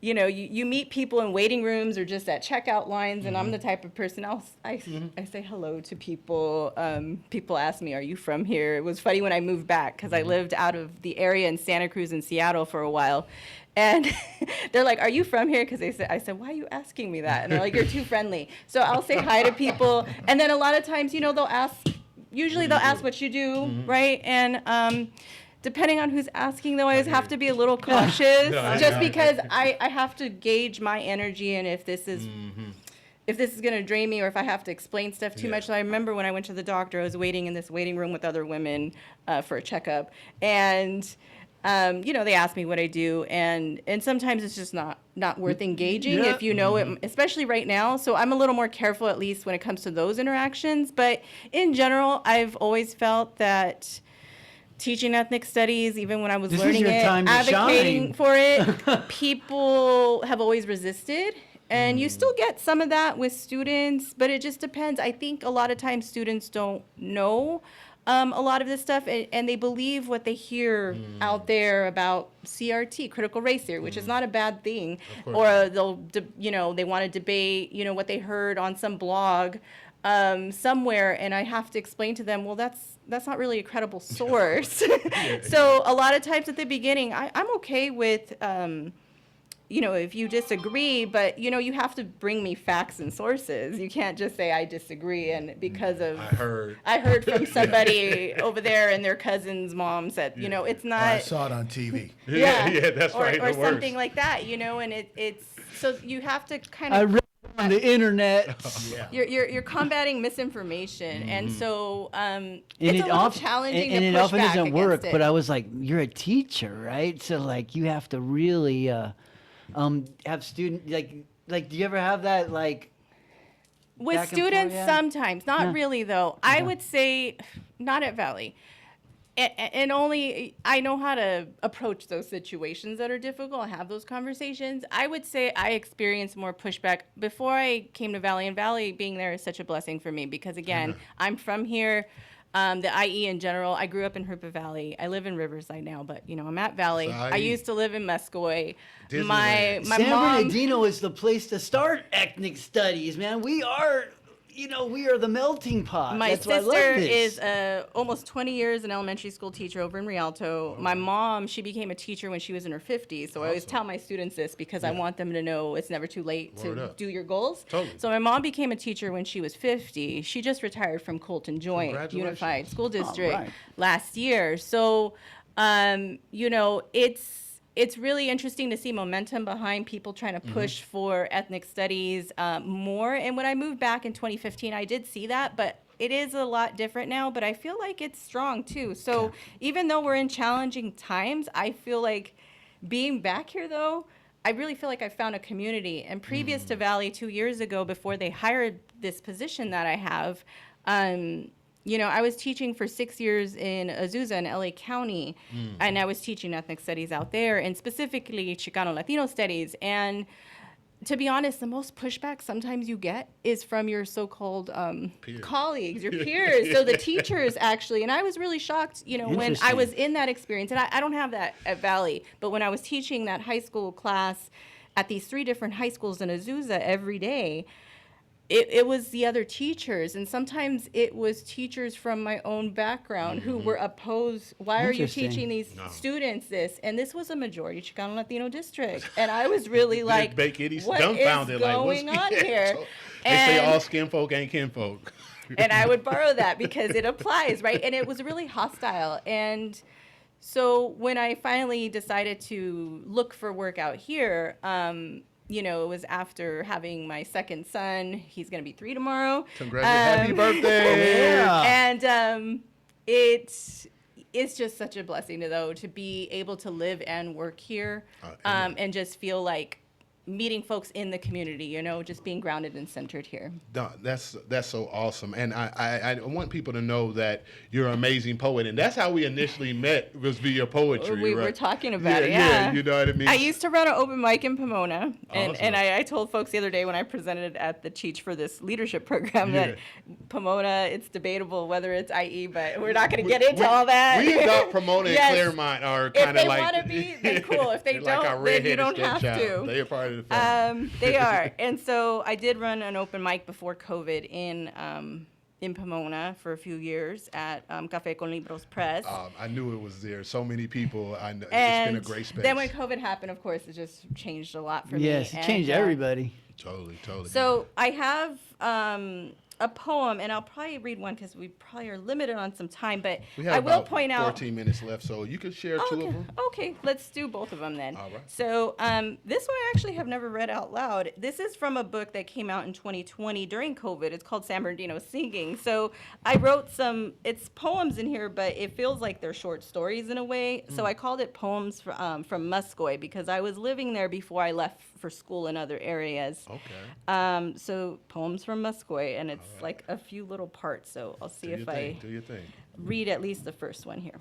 Speaker 5: you meet people in waiting rooms or just at checkout lines, and I'm the type of person, I say hello to people. People ask me, are you from here? It was funny when I moved back, because I lived out of the area in Santa Cruz and Seattle for a while. And they're like, are you from here? Because I said, why are you asking me that? And they're like, you're too friendly. So I'll say hi to people. And then a lot of times, they'll ask, usually they'll ask what you do, right? And depending on who's asking, though, I always have to be a little cautious, because I have to gauge my energy, and if this is going to drain me, or if I have to explain stuff too much. So I remember when I went to the doctor, I was waiting in this waiting room with other women for a checkup, and they ask me what I do, and sometimes it's just not worth engaging if you know it, especially right now. So I'm a little more careful, at least when it comes to those interactions. But in general, I've always felt that teaching ethnic studies, even when I was learning it, advocating for it, people have always resisted. And you still get some of that with students, but it just depends. I think a lot of times students don't know a lot of this stuff, and they believe what they hear out there about CRT, critical race theory, which is not a bad thing. Or they want to debate, what they heard on some blog somewhere, and I have to explain to them, well, that's not really a credible source. So a lot of times at the beginning, I'm okay with if you disagree, but you have to bring me facts and sources. You can't just say I disagree, and because of I heard from somebody over there and their cousin's mom said, it's not.
Speaker 6: I saw it on TV.
Speaker 4: Yeah, that's right.
Speaker 5: Or
Speaker 4: the worst.
Speaker 5: something like that, and it's so you have to kind
Speaker 2: I
Speaker 5: of.
Speaker 2: read it on the internet.
Speaker 5: You're combating misinformation, and so
Speaker 2: And
Speaker 5: it's
Speaker 2: it
Speaker 5: a little
Speaker 2: often,
Speaker 5: challenging
Speaker 2: and
Speaker 5: to
Speaker 2: it
Speaker 5: push
Speaker 2: often
Speaker 5: back
Speaker 2: doesn't work.
Speaker 5: against it.
Speaker 2: But I was like, you're a teacher, right? So like, you have to really have student like. Do you ever have that like?
Speaker 5: With
Speaker 2: back and forth,
Speaker 5: students,
Speaker 2: yeah?
Speaker 5: sometimes, not
Speaker 2: Yeah.
Speaker 5: really though. I would say not at Valley. And only I know how to approach those situations that are difficult, have those conversations. I would say I experienced more pushback before I came to Valley, and Valley being there is such a blessing for me because, again, I'm from here. The IE in general, I grew up in Hoopa Valley. I live in Riverside now, but, I'm at Valley. I used to live in Muscoy. My
Speaker 2: San
Speaker 5: mom...
Speaker 2: Bernardino is the place to start ethnic studies, man. We are we are the melting pot.
Speaker 5: My
Speaker 2: That's why I love
Speaker 5: sister
Speaker 2: this.
Speaker 5: is almost 20 years an elementary school teacher over in Rialto. My mom, she became a teacher when she was in her 50s. So I always tell my students this because I want them to know it's never too late
Speaker 4: Word
Speaker 5: to
Speaker 4: up.
Speaker 5: do your goals.
Speaker 4: Totally.
Speaker 5: So my mom became a teacher when she was 50. She just retired from Colton Joint
Speaker 4: Congratulations.
Speaker 5: Unified School District
Speaker 2: right.
Speaker 5: last year. So, it's really interesting to see momentum behind people trying to push for ethnic studies more. And when I moved back in 2015, I did see that, but it is a lot different now, but I feel like it's strong too. So even though we're in challenging times, I feel like being back here though, I really feel like I found a community. And previous to Valley 2 years ago, before they hired this position that I have, I was teaching for 6 years in Azusa in LA County, and I was teaching ethnic studies out there, and specifically Chicano Latino studies. And to be honest, the most pushback sometimes you get is from your so-called colleagues, your peers. So the teachers actually, and I was really shocked, when I was in that experience, and I don't have that at Valley, but when I was teaching that high school class at these 3 different high schools in Azusa every day, it was the other teachers, and sometimes it was teachers from my own background who were opposed. Why are you
Speaker 2: Interesting.
Speaker 5: teaching these students this? And this was a majority Chicano Latino district, and I was really like,
Speaker 4: Bake Eddie's
Speaker 5: what is
Speaker 4: dumbfounded, like, what's
Speaker 5: going on here?
Speaker 4: They say
Speaker 5: And-
Speaker 4: all skin folk ain't kinfolk.
Speaker 5: and I would borrow that because it applies, right? And it was really hostile. And so when I finally decided to look for work out here, it was after having my second son. He's going to be 3 tomorrow.
Speaker 4: Congratulations. Happy birthday.
Speaker 2: Yeah.
Speaker 5: And it's just such a blessing, though, to be able to live and work here and just feel like meeting folks in the community, just being grounded and centered here.
Speaker 4: No, that's so awesome, and I want people to know that you're an amazing poet, and that's how we initially met, was via poetry.
Speaker 5: We
Speaker 4: right?
Speaker 5: were talking about it, yeah.
Speaker 4: You know what I mean?
Speaker 5: I used to run an open mic in Pomona, and,
Speaker 4: Awesome.
Speaker 5: and I told folks the other day when I presented at the Teach for this leadership program that Pomona, it's debatable whether it's IE, but we're not going to get into all that.
Speaker 4: We thought Pomona
Speaker 5: Yes.
Speaker 4: and Claremont are
Speaker 5: If
Speaker 4: kind
Speaker 5: they
Speaker 4: of like.
Speaker 5: want to be, then cool. If they
Speaker 4: they're like our
Speaker 5: don't, then you
Speaker 4: redheaded
Speaker 5: don't have
Speaker 4: stepchild.
Speaker 5: to.
Speaker 4: They are part of the family.
Speaker 5: They are. And so I did run an open mic before COVID in Pomona for a few years at Café con Libros Press.
Speaker 4: I knew it was there. So many people. It's been
Speaker 5: And
Speaker 4: a great space.
Speaker 5: then when COVID happened, of course, it just changed a lot for me.
Speaker 2: Yes, it
Speaker 5: And,
Speaker 2: changed everybody.
Speaker 4: Totally.
Speaker 5: So I have a poem, and I'll probably read one because we probably are limited on some time, but
Speaker 4: we have
Speaker 5: I will
Speaker 4: about
Speaker 5: point out.
Speaker 4: 14 minutes left, so you could share 2 of them.
Speaker 5: Okay, let's do both of them then.
Speaker 4: All right.
Speaker 5: So this one I actually have never read out loud. This is from a book that came out in 2020 during COVID. It's called San Bernardino Singing. So I wrote it's poems in here, but it feels like they're short stories in a way. So I called it Poems from Muscoy because I was living there before I left for school in other areas.
Speaker 4: Okay.
Speaker 5: So Poems from Muscoy, and it's like a few little parts. So I'll see if I
Speaker 4: Do your thing.
Speaker 5: read at least the first one here.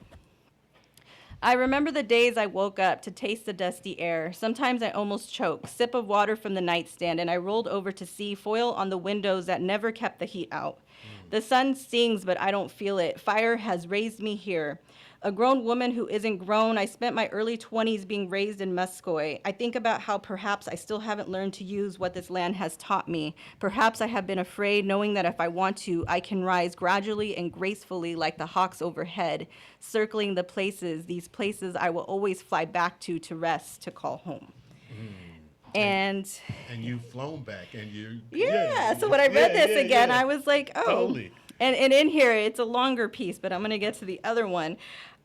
Speaker 5: I remember the days I woke up to taste the dusty air. Sometimes I almost choked. Sip of water from the nightstand, and I rolled over to see foil on the windows that never kept the heat out. The sun stings, but I don't feel it. Fire has raised me here. A grown woman who isn't grown. I spent my early 20s being raised in Muscoy. I think about how perhaps I still haven't learned to use what this land has taught me. Perhaps I have been afraid, knowing that if I want to, I can rise gradually and gracefully like the hawks overhead, circling these places I will always fly back to rest, to call home. And
Speaker 4: you've flown back, and you.
Speaker 5: So when I read this again,
Speaker 4: yeah.
Speaker 5: I was like, oh.
Speaker 4: Totally.
Speaker 5: And in here, it's a longer piece, but I'm going to get to the other one.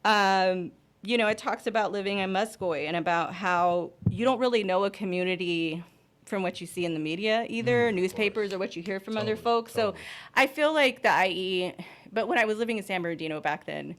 Speaker 5: It talks about living in Muscoy and about how you don't really know a community from what you see in the media either, newspapers or what you hear from other folks. So I feel like the IE, but when I was living in San Bernardino back then,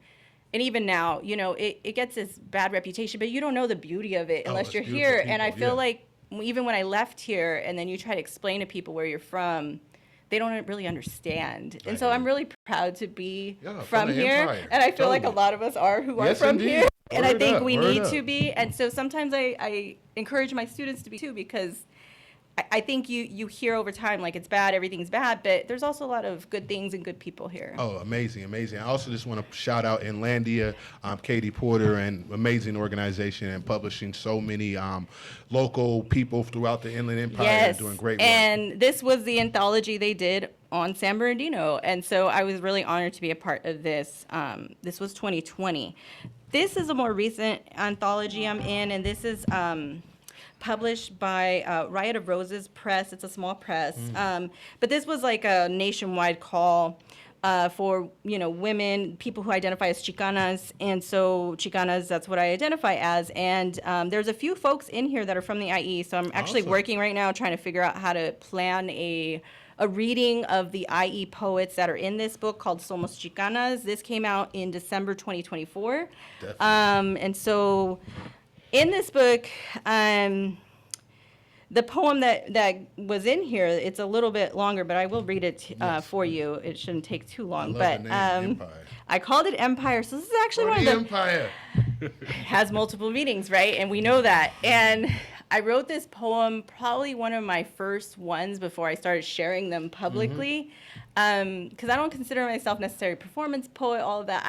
Speaker 5: and even now, it gets this bad reputation, but you don't know the beauty of it unless
Speaker 4: it's
Speaker 5: you're
Speaker 4: beautiful
Speaker 5: here. And I
Speaker 4: people,
Speaker 5: feel
Speaker 4: yeah.
Speaker 5: like even when I left here and then you try to explain to people where you're from, they don't really understand. And so I'm really proud to be from
Speaker 4: the
Speaker 5: here.
Speaker 4: Empire.
Speaker 5: And I feel like a
Speaker 4: Totally.
Speaker 5: lot of us are who are
Speaker 4: Yes,
Speaker 5: from
Speaker 4: indeed.
Speaker 5: here. And I
Speaker 4: Word
Speaker 5: think
Speaker 4: up,
Speaker 5: we
Speaker 4: word
Speaker 5: need
Speaker 4: up.
Speaker 5: to be. And so sometimes I encourage my students to be too, because I think you hear over time, like, it's bad, everything's bad, but there's also a lot of good things and good people here.
Speaker 4: Oh, amazing. I also just want to shout out Inlandia, Katie Porter, and amazing organization and publishing so many local people throughout the Inland Empire
Speaker 5: Yes,
Speaker 4: doing great work.
Speaker 5: and this was the anthology they did on San Bernardino. And so I was really honored to be a part of this. This was 2020. This is a more recent anthology I'm in, and this is published by Riot of Roses Press. It's a small press. But this was like a nationwide call for, women, people who identify as Chicanas. And so Chicanas, that's what I identify as. And there's a few folks in here that are from the IE. So I'm actually working right now trying to figure out how to plan a reading of the IE poets that are in this book called Somos Chicanas. This came out in December 2024. And so in this book, the poem that was in here, it's a little bit longer, but I will read it for you. It shouldn't take too long. But
Speaker 4: the name Empire.
Speaker 5: I called it Empire. So this is actually one of the
Speaker 4: Empire.
Speaker 5: has multiple meanings, right? And we know that. And I wrote this poem, probably one of my first ones before I started sharing them publicly. Because I don't consider myself necessarily a performance poet, all of that.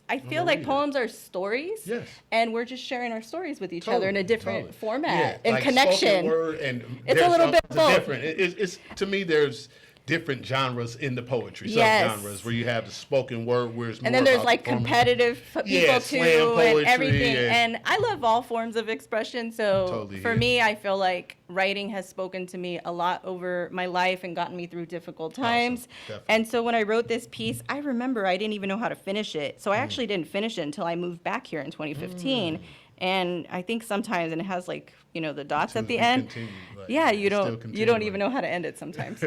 Speaker 5: I feel like poems are stories,
Speaker 4: Yes.
Speaker 5: and we're just sharing our stories with each other in a different format
Speaker 4: Yeah,
Speaker 5: and
Speaker 4: like
Speaker 5: connection.
Speaker 4: spoken word and
Speaker 5: It's a little bit both.
Speaker 4: different. It's to me, there's different genres in the poetry.
Speaker 5: Yes.
Speaker 4: Subgenres where you have the spoken word, where it's more
Speaker 5: And then there's
Speaker 4: about
Speaker 5: like
Speaker 4: performance.
Speaker 5: competitive people
Speaker 4: Yeah,
Speaker 5: too,
Speaker 4: slam poetry
Speaker 5: and everything.
Speaker 4: and-
Speaker 5: And I love all forms of expression. So
Speaker 4: Totally
Speaker 5: for
Speaker 4: hear
Speaker 5: me, I feel like writing has spoken to me a lot over my life and gotten me through difficult times.
Speaker 4: Definitely.
Speaker 5: And so when I wrote this piece, I remember I didn't even know how to finish it. So I actually didn't finish it until I moved back here in 2015. And I think sometimes, and it has like, the dots at the
Speaker 4: You
Speaker 5: end.
Speaker 4: continue, like,
Speaker 5: Yeah, you
Speaker 4: still
Speaker 5: don't
Speaker 4: continue,
Speaker 5: even know how to end it sometimes.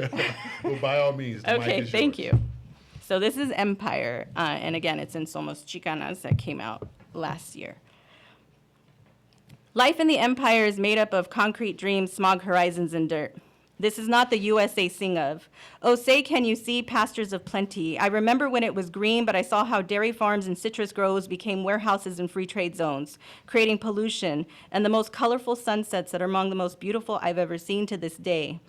Speaker 4: Well, by all means. The mic
Speaker 5: Okay,
Speaker 4: is
Speaker 5: thank
Speaker 4: yours.
Speaker 5: you. So this is Empire, and again, it's in Somos Chicanas that came out last year. Life in the Empire is made up of concrete dreams, smog horizons, and dirt. This is not the US they sing of. Oh, say can you see pastures of plenty. I remember when it was green, but I saw how dairy farms and citrus groves became warehouses and free trade zones, creating pollution and the most colorful sunsets that are among the most beautiful I've ever seen to this day.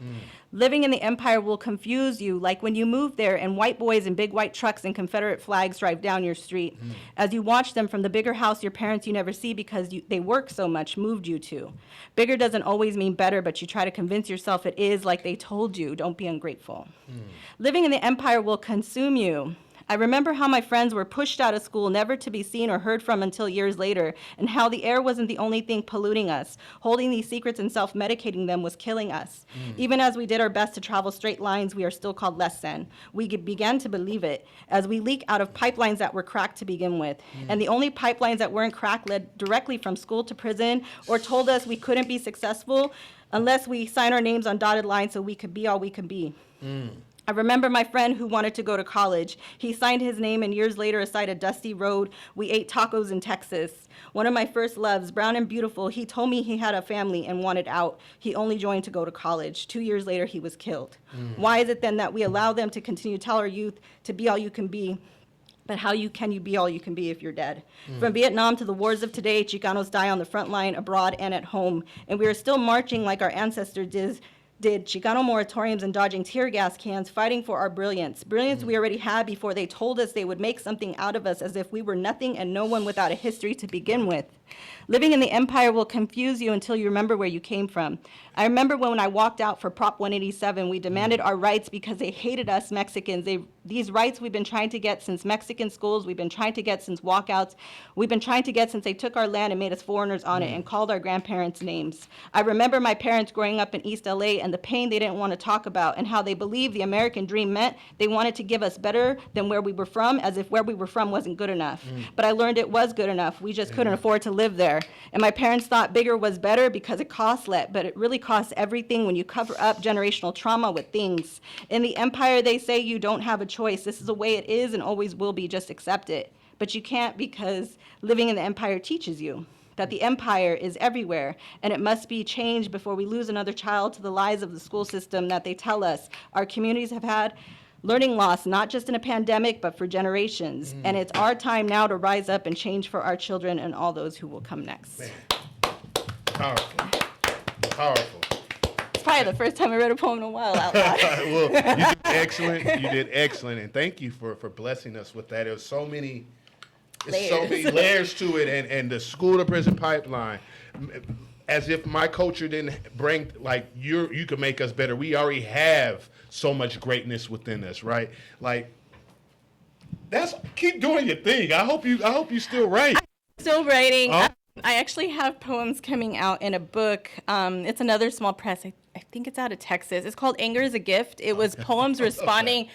Speaker 5: Living in the Empire will confuse you, like when you move there and white boys in big white trucks and Confederate flags drive down your street. As you watch them from the bigger house your parents you never see because they work so much moved you to. Bigger doesn't always mean better, but you try to convince yourself it is like they told you. Don't be ungrateful. Living in the Empire will consume you. I remember how my friends were pushed out of school, never to be seen or heard from until years later, and how the air wasn't the only thing polluting us. Holding these secrets and self-medicating them was killing us. Even as we did our best to travel straight lines, we are still called less than. We began to believe it as we leak out of pipelines that were cracked to begin with. And the only pipelines that weren't cracked led directly from school to prison or told us we couldn't be successful unless we sign our names on dotted lines so we could be all we could be. I remember my friend who wanted to go to college. He signed his name, and years later, aside a dusty road, we ate tacos in Texas. One of my first loves, brown and beautiful, he told me he had a family and wanted out. He only joined to go to college. 2 years later, he was killed. Why is it then that we allow them to continue to tell our youth to be all you can be? But how can you be all you can be if you're dead? From Vietnam to the wars of today, Chicanos die on the front line, abroad and at home. And we are still marching like our ancestors did Chicano moratoriums and dodging tear gas cans, fighting for our brilliance. Brilliance we already had before they told us they would make something out of us as if we were nothing and no one without a history to begin with. Living in the Empire will confuse you until you remember where you came from. I remember when I walked out for Prop 187, we demanded our rights because they hated us Mexicans. These rights we've been trying to get since Mexican schools, we've been trying to get since walkouts, we've been trying to get since they took our land and made us foreigners on it and called our grandparents names. I remember my parents growing up in East LA and the pain they didn't want to talk about and how they believed the American dream meant they wanted to give us better than where we were from, as if where we were from wasn't good enough. But I learned it was good enough. We just couldn't afford to live there. And my parents thought bigger was better because it costs less, but it really costs everything when you cover up generational trauma with things. In the Empire, they say you don't have a choice. This is the way it is and always will be. Just accept it. But you can't, because living in the Empire teaches you that the Empire is everywhere, and it must be changed before we lose another child to the lies of the school system that they tell us. Our communities have had learning loss, not just in a pandemic, but for generations. And it's our time now to rise up and change for our children and all those who will come next.
Speaker 4: Man. Powerful. Powerful.
Speaker 5: It's probably the first time I read a poem in a while out loud.
Speaker 4: Well, you did excellent. You did excellent, and thank you for blessing us with that. There's so many layers to it, and the school to prison pipeline. As if my culture didn't bring, like, you could make us better. We already have so much greatness within us, right? Like, keep doing your thing. I hope you still write.
Speaker 5: Still writing.
Speaker 4: Oh.
Speaker 5: I actually have poems coming out in a book. It's another small press. I think it's out of Texas. It's called Anger is a Gift. It was poems responding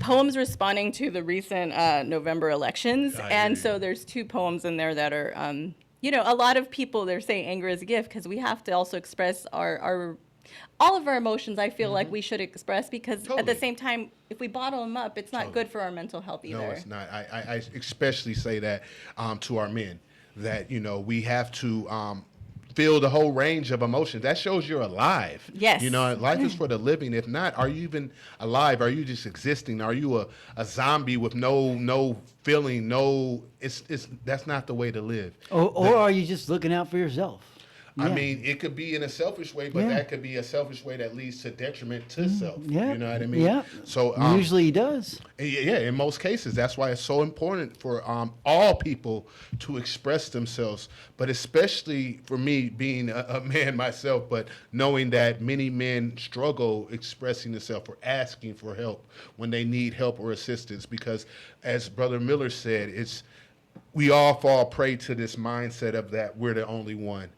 Speaker 5: to the recent November elections. And so there's 2 poems in there that are, a lot of people, they're saying anger is a gift because we have to also express all of our emotions. I feel like we should express, because at the
Speaker 4: Totally.
Speaker 5: same time, if we bottle them up, it's not good for our mental health either.
Speaker 4: No, it's not. I especially say that to our men, that we have to feel the whole range of emotions. That shows you're alive.
Speaker 5: Yes.
Speaker 4: Life is for the living. If not, are you even alive? Are you just existing? Are you a zombie with no feeling? That's not the way to live.
Speaker 2: Or are you just looking out for yourself?
Speaker 4: I
Speaker 2: Yeah.
Speaker 4: mean, it could be in a selfish way, but
Speaker 2: Yeah.
Speaker 4: that could be a selfish way that leads to detriment to self.
Speaker 2: Yeah.
Speaker 4: You know what I mean?
Speaker 2: Yeah.
Speaker 4: So
Speaker 2: Usually he does.
Speaker 4: yeah, in most cases, that's why it's so important for all people to express themselves, but especially for me being a man myself, but knowing that many men struggle expressing themselves or asking for help when they need help or assistance, because as Brother Miller said, we all fall prey to this mindset of that we're the only one.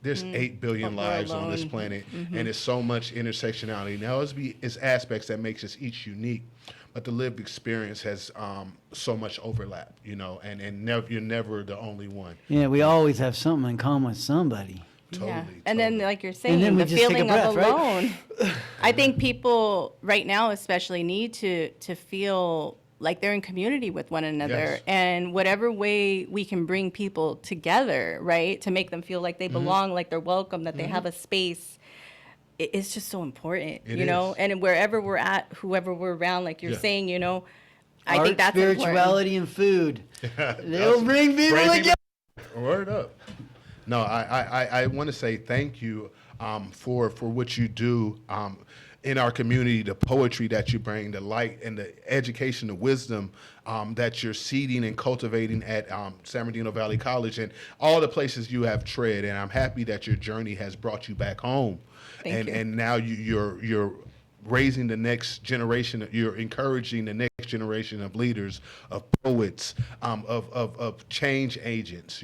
Speaker 4: There's 8 billion
Speaker 5: But we're
Speaker 4: lives on this
Speaker 5: alone.
Speaker 4: planet, and there's so much intersectionality. Now, it's aspects that makes us each unique, but the lived experience has so much overlap, and you're never the only one.
Speaker 2: Yeah, we always have something in common with somebody.
Speaker 5: Yeah. And then, like you're saying,
Speaker 2: then we
Speaker 5: the
Speaker 2: just take a
Speaker 5: feeling
Speaker 2: breath,
Speaker 5: of
Speaker 2: right?
Speaker 5: alone. I think people right now especially need to feel like they're in community with one another.
Speaker 4: Yes.
Speaker 5: And whatever way we can bring people together, right, to make them feel like they belong, like they're welcome, that they have a space, it's just so important,
Speaker 4: It
Speaker 5: you know?
Speaker 4: is.
Speaker 5: And wherever we're at, whoever we're around, like you're
Speaker 4: Yeah.
Speaker 5: saying, I
Speaker 2: Art,
Speaker 5: think that's important.
Speaker 2: spirituality, and food. They'll bring people together.
Speaker 4: Word up. No, I want to say thank you for what you do in our community, the poetry that you bring, the light and the education, the wisdom that you're seeding and cultivating at San Bernardino Valley College and all the places you have tread. And I'm happy that your journey has brought you back home.
Speaker 5: Thank you.
Speaker 4: And now you're raising the next generation. You're encouraging the next generation of leaders, of poets, of change agents,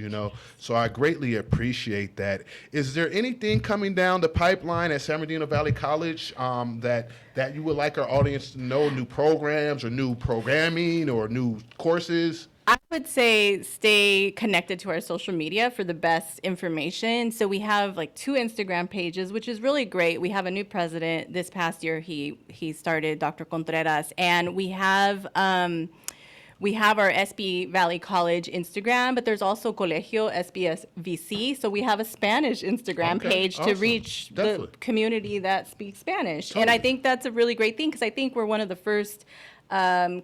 Speaker 4: So I greatly appreciate that. Is there anything coming down the pipeline at San Bernardino Valley College that you would like our audience to know, new programs or new programming or new courses?
Speaker 5: I would say stay connected to our social media for the best information. So we have like 2 Instagram pages, which is really great. We have a new president this past year. He started, Dr. Contreras, and we have our SB Valley College Instagram, but there's also Colegio SBSVC. So we have a Spanish Instagram
Speaker 4: Okay,
Speaker 5: page to
Speaker 4: awesome.
Speaker 5: reach
Speaker 4: Definitely.
Speaker 5: the community that speaks Spanish. And I
Speaker 4: Totally.
Speaker 5: think that's a really great thing, because I think we're one of the first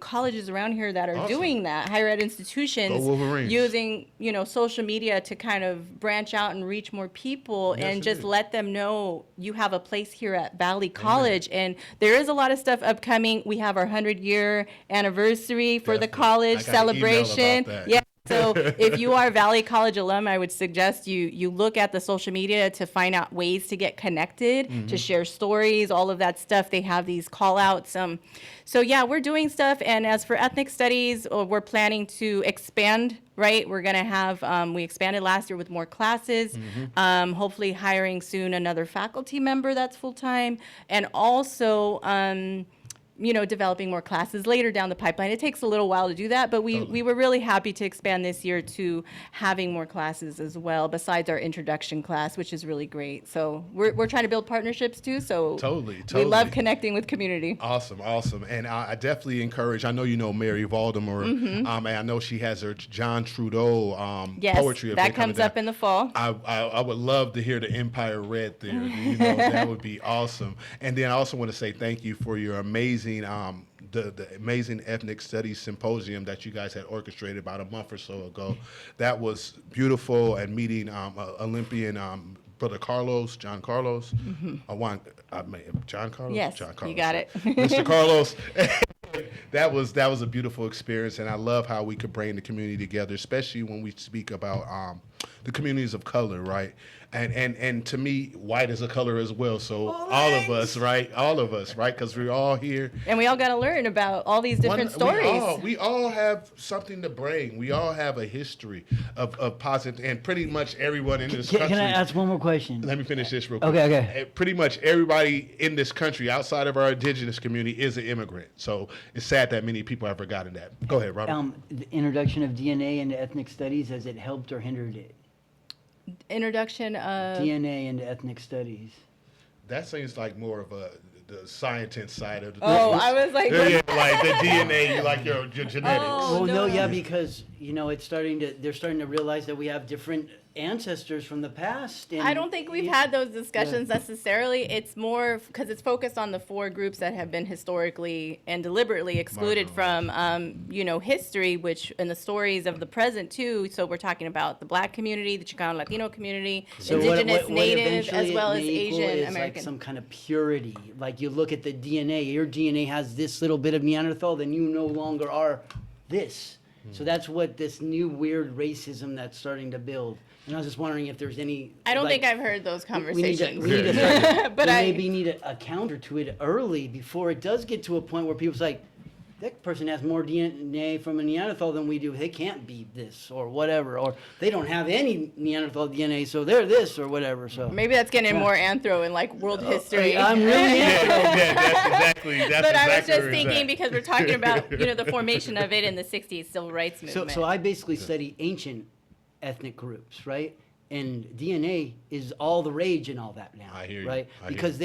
Speaker 5: colleges around here that are
Speaker 4: Awesome.
Speaker 5: doing that, higher ed institutions,
Speaker 4: Go Wolverines.
Speaker 5: using social media to kind of branch out and reach more people,
Speaker 4: Yes,
Speaker 5: and just
Speaker 4: indeed.
Speaker 5: let them know you have a place here at Valley College. And there is a lot of stuff upcoming. We have our 100-year anniversary for the
Speaker 4: Definitely.
Speaker 5: college
Speaker 4: I got an email
Speaker 5: celebration.
Speaker 4: about that.
Speaker 5: Yeah. So if you are a Valley College alum, I would suggest you look at the social media to find out ways to get connected,
Speaker 4: Mm-hmm.
Speaker 5: to share stories, all of that stuff. They have these call outs. So yeah, we're doing stuff. And as for ethnic studies, we're planning to expand, right? We're going to have, we expanded last year with more classes, hopefully hiring soon another faculty member that's full-time, and also, developing more classes later down the pipeline. It takes a little while to do that, but we were really happy to expand this year to having more classes as well, besides our introduction class, which is really great. So we're trying to build partnerships too. So
Speaker 4: Totally.
Speaker 5: we love connecting with community.
Speaker 4: Awesome. And I definitely encourage, I know you know Mary Valdemar, and I know she has her John Trudeau
Speaker 5: Yes,
Speaker 4: poetry.
Speaker 5: that comes up in the fall.
Speaker 4: I would love to hear the Empire Red there. That would be awesome. And then I also want to say thank you for your amazing the amazing ethnic studies symposium that you guys had orchestrated about a month or so ago. That was beautiful, and meeting Olympian Brother Carlos, John Carlos. John Carlos?
Speaker 5: Yes,
Speaker 4: John
Speaker 5: you
Speaker 4: Carlos.
Speaker 5: got it.
Speaker 4: Mr. Carlos. That was a beautiful experience, and I love how we could bring the community together, especially when we speak about the communities of color, right? And to me, white is a color as well. So all of us, right? All of us, right? Because we're all here.
Speaker 5: And we all got to learn about all these different stories.
Speaker 4: We all have something to bring. We all have a history of positive, and pretty much everyone in this country.
Speaker 2: Can I ask one more question?
Speaker 4: Let me finish this real quick.
Speaker 2: Okay.
Speaker 4: Pretty much everybody in this country, outside of our indigenous community, is an immigrant. So it's sad that many people have forgotten that. Go ahead, Robert.
Speaker 2: The introduction of DNA into ethnic studies, has it helped or hindered it?
Speaker 5: Introduction of
Speaker 2: DNA into ethnic studies.
Speaker 4: That seems like more of the scientist side of the
Speaker 5: Oh,
Speaker 4: business.
Speaker 5: I was like,
Speaker 4: yeah, like the DNA, like your genetics.
Speaker 5: Oh,
Speaker 2: Well, no,
Speaker 5: no.
Speaker 2: yeah, because they're starting to realize that we have different ancestors from the past. And
Speaker 5: I don't think we've had those discussions necessarily. It's more because it's focused on the 4 groups that have been historically and deliberately excluded from, history, which and the stories of the present too. So we're talking about the Black community, the Chicano Latino community,
Speaker 2: So
Speaker 5: Indigenous,
Speaker 2: what
Speaker 5: Native,
Speaker 2: eventually
Speaker 5: as well
Speaker 2: it
Speaker 5: as
Speaker 2: may equal
Speaker 5: Asian
Speaker 2: is
Speaker 5: American.
Speaker 2: like some kind of purity. Like you look at the DNA, your DNA has this little bit of Neanderthal, then you no longer are this. So that's what this new weird racism that's starting to build. And I was just wondering if there's any.
Speaker 5: I don't
Speaker 2: like,
Speaker 5: think I've heard those
Speaker 2: we need
Speaker 5: conversations.
Speaker 2: to start,
Speaker 5: But
Speaker 2: we
Speaker 5: I-
Speaker 2: maybe need a counter to it early before it does get to a point where people's like, that person has more DNA from a Neanderthal than we do. They can't be this or whatever, or they don't have any Neanderthal DNA, so they're this or whatever. So
Speaker 5: Maybe that's getting more anthro in like world history.
Speaker 2: I'm really into
Speaker 4: Yeah, that's exactly.
Speaker 5: But I was
Speaker 4: exactly
Speaker 5: just
Speaker 4: where it's
Speaker 5: thinking
Speaker 4: at.
Speaker 5: because we're talking about the formation of it in the '60s civil rights movement.
Speaker 2: So I basically study ancient ethnic groups, right? And DNA is all the rage and all that now,
Speaker 4: I hear you.
Speaker 2: right?
Speaker 4: I hear
Speaker 2: Because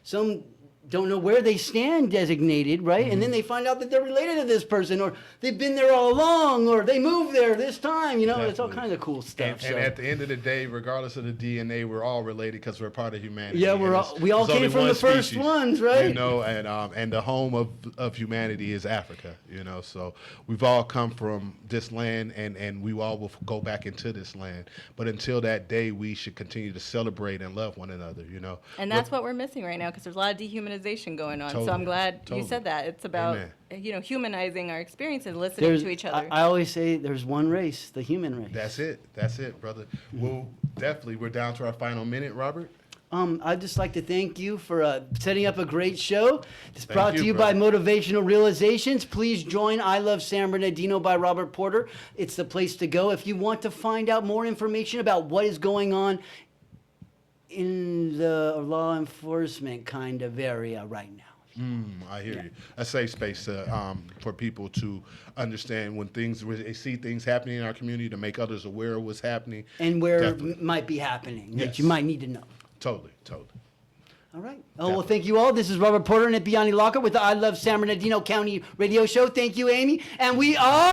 Speaker 2: some don't know where they stand designated, right? And then they find out that they're related to this person, or they've been there all along, or they moved there this time. It's all
Speaker 4: Definitely.
Speaker 2: kinds of cool stuff.
Speaker 4: And
Speaker 2: so.
Speaker 4: at the end of the day, regardless of the DNA, we're all related because we're part of humanity.
Speaker 2: Yeah,
Speaker 4: And
Speaker 2: we all
Speaker 4: there's only
Speaker 2: came from
Speaker 4: one
Speaker 2: the first
Speaker 4: species,
Speaker 2: ones, right?
Speaker 4: And the home of humanity is Africa. So we've all come from this land, and we all will go back into this land. But until that day, we should continue to celebrate and love one another.
Speaker 5: And that's what we're missing right now because there's a lot of dehumanization going on. So
Speaker 4: Totally.
Speaker 5: I'm glad
Speaker 4: Totally.
Speaker 5: you said that. It's about
Speaker 4: Amen.
Speaker 5: humanizing our experiences, listening to each other.
Speaker 2: I always say there's one race, the human race.
Speaker 4: That's it, brother. Well, definitely, we're down to our final minute, Robert.
Speaker 2: I'd just like to thank you for setting up a great show. It's
Speaker 4: Thank
Speaker 2: brought to
Speaker 4: you,
Speaker 2: you by
Speaker 4: brother.
Speaker 2: Motivational Realizations. Please join I Love San Bernardino by Robert Porter. It's the place to go if you want to find out more information about what is going on in the law enforcement kind of area right now.
Speaker 4: I hear you. A safe space for people to understand when they see things happening in our community, to make others aware of what's happening.
Speaker 2: And where
Speaker 4: Definitely.
Speaker 2: it might be happening that
Speaker 4: Yes.
Speaker 2: you might need to know.
Speaker 4: Totally.
Speaker 2: All right. Oh, well, thank you all. This is Robert Porter and Biani Locker with the I Love San Bernardino County radio show. Thank you, Amy. And we are...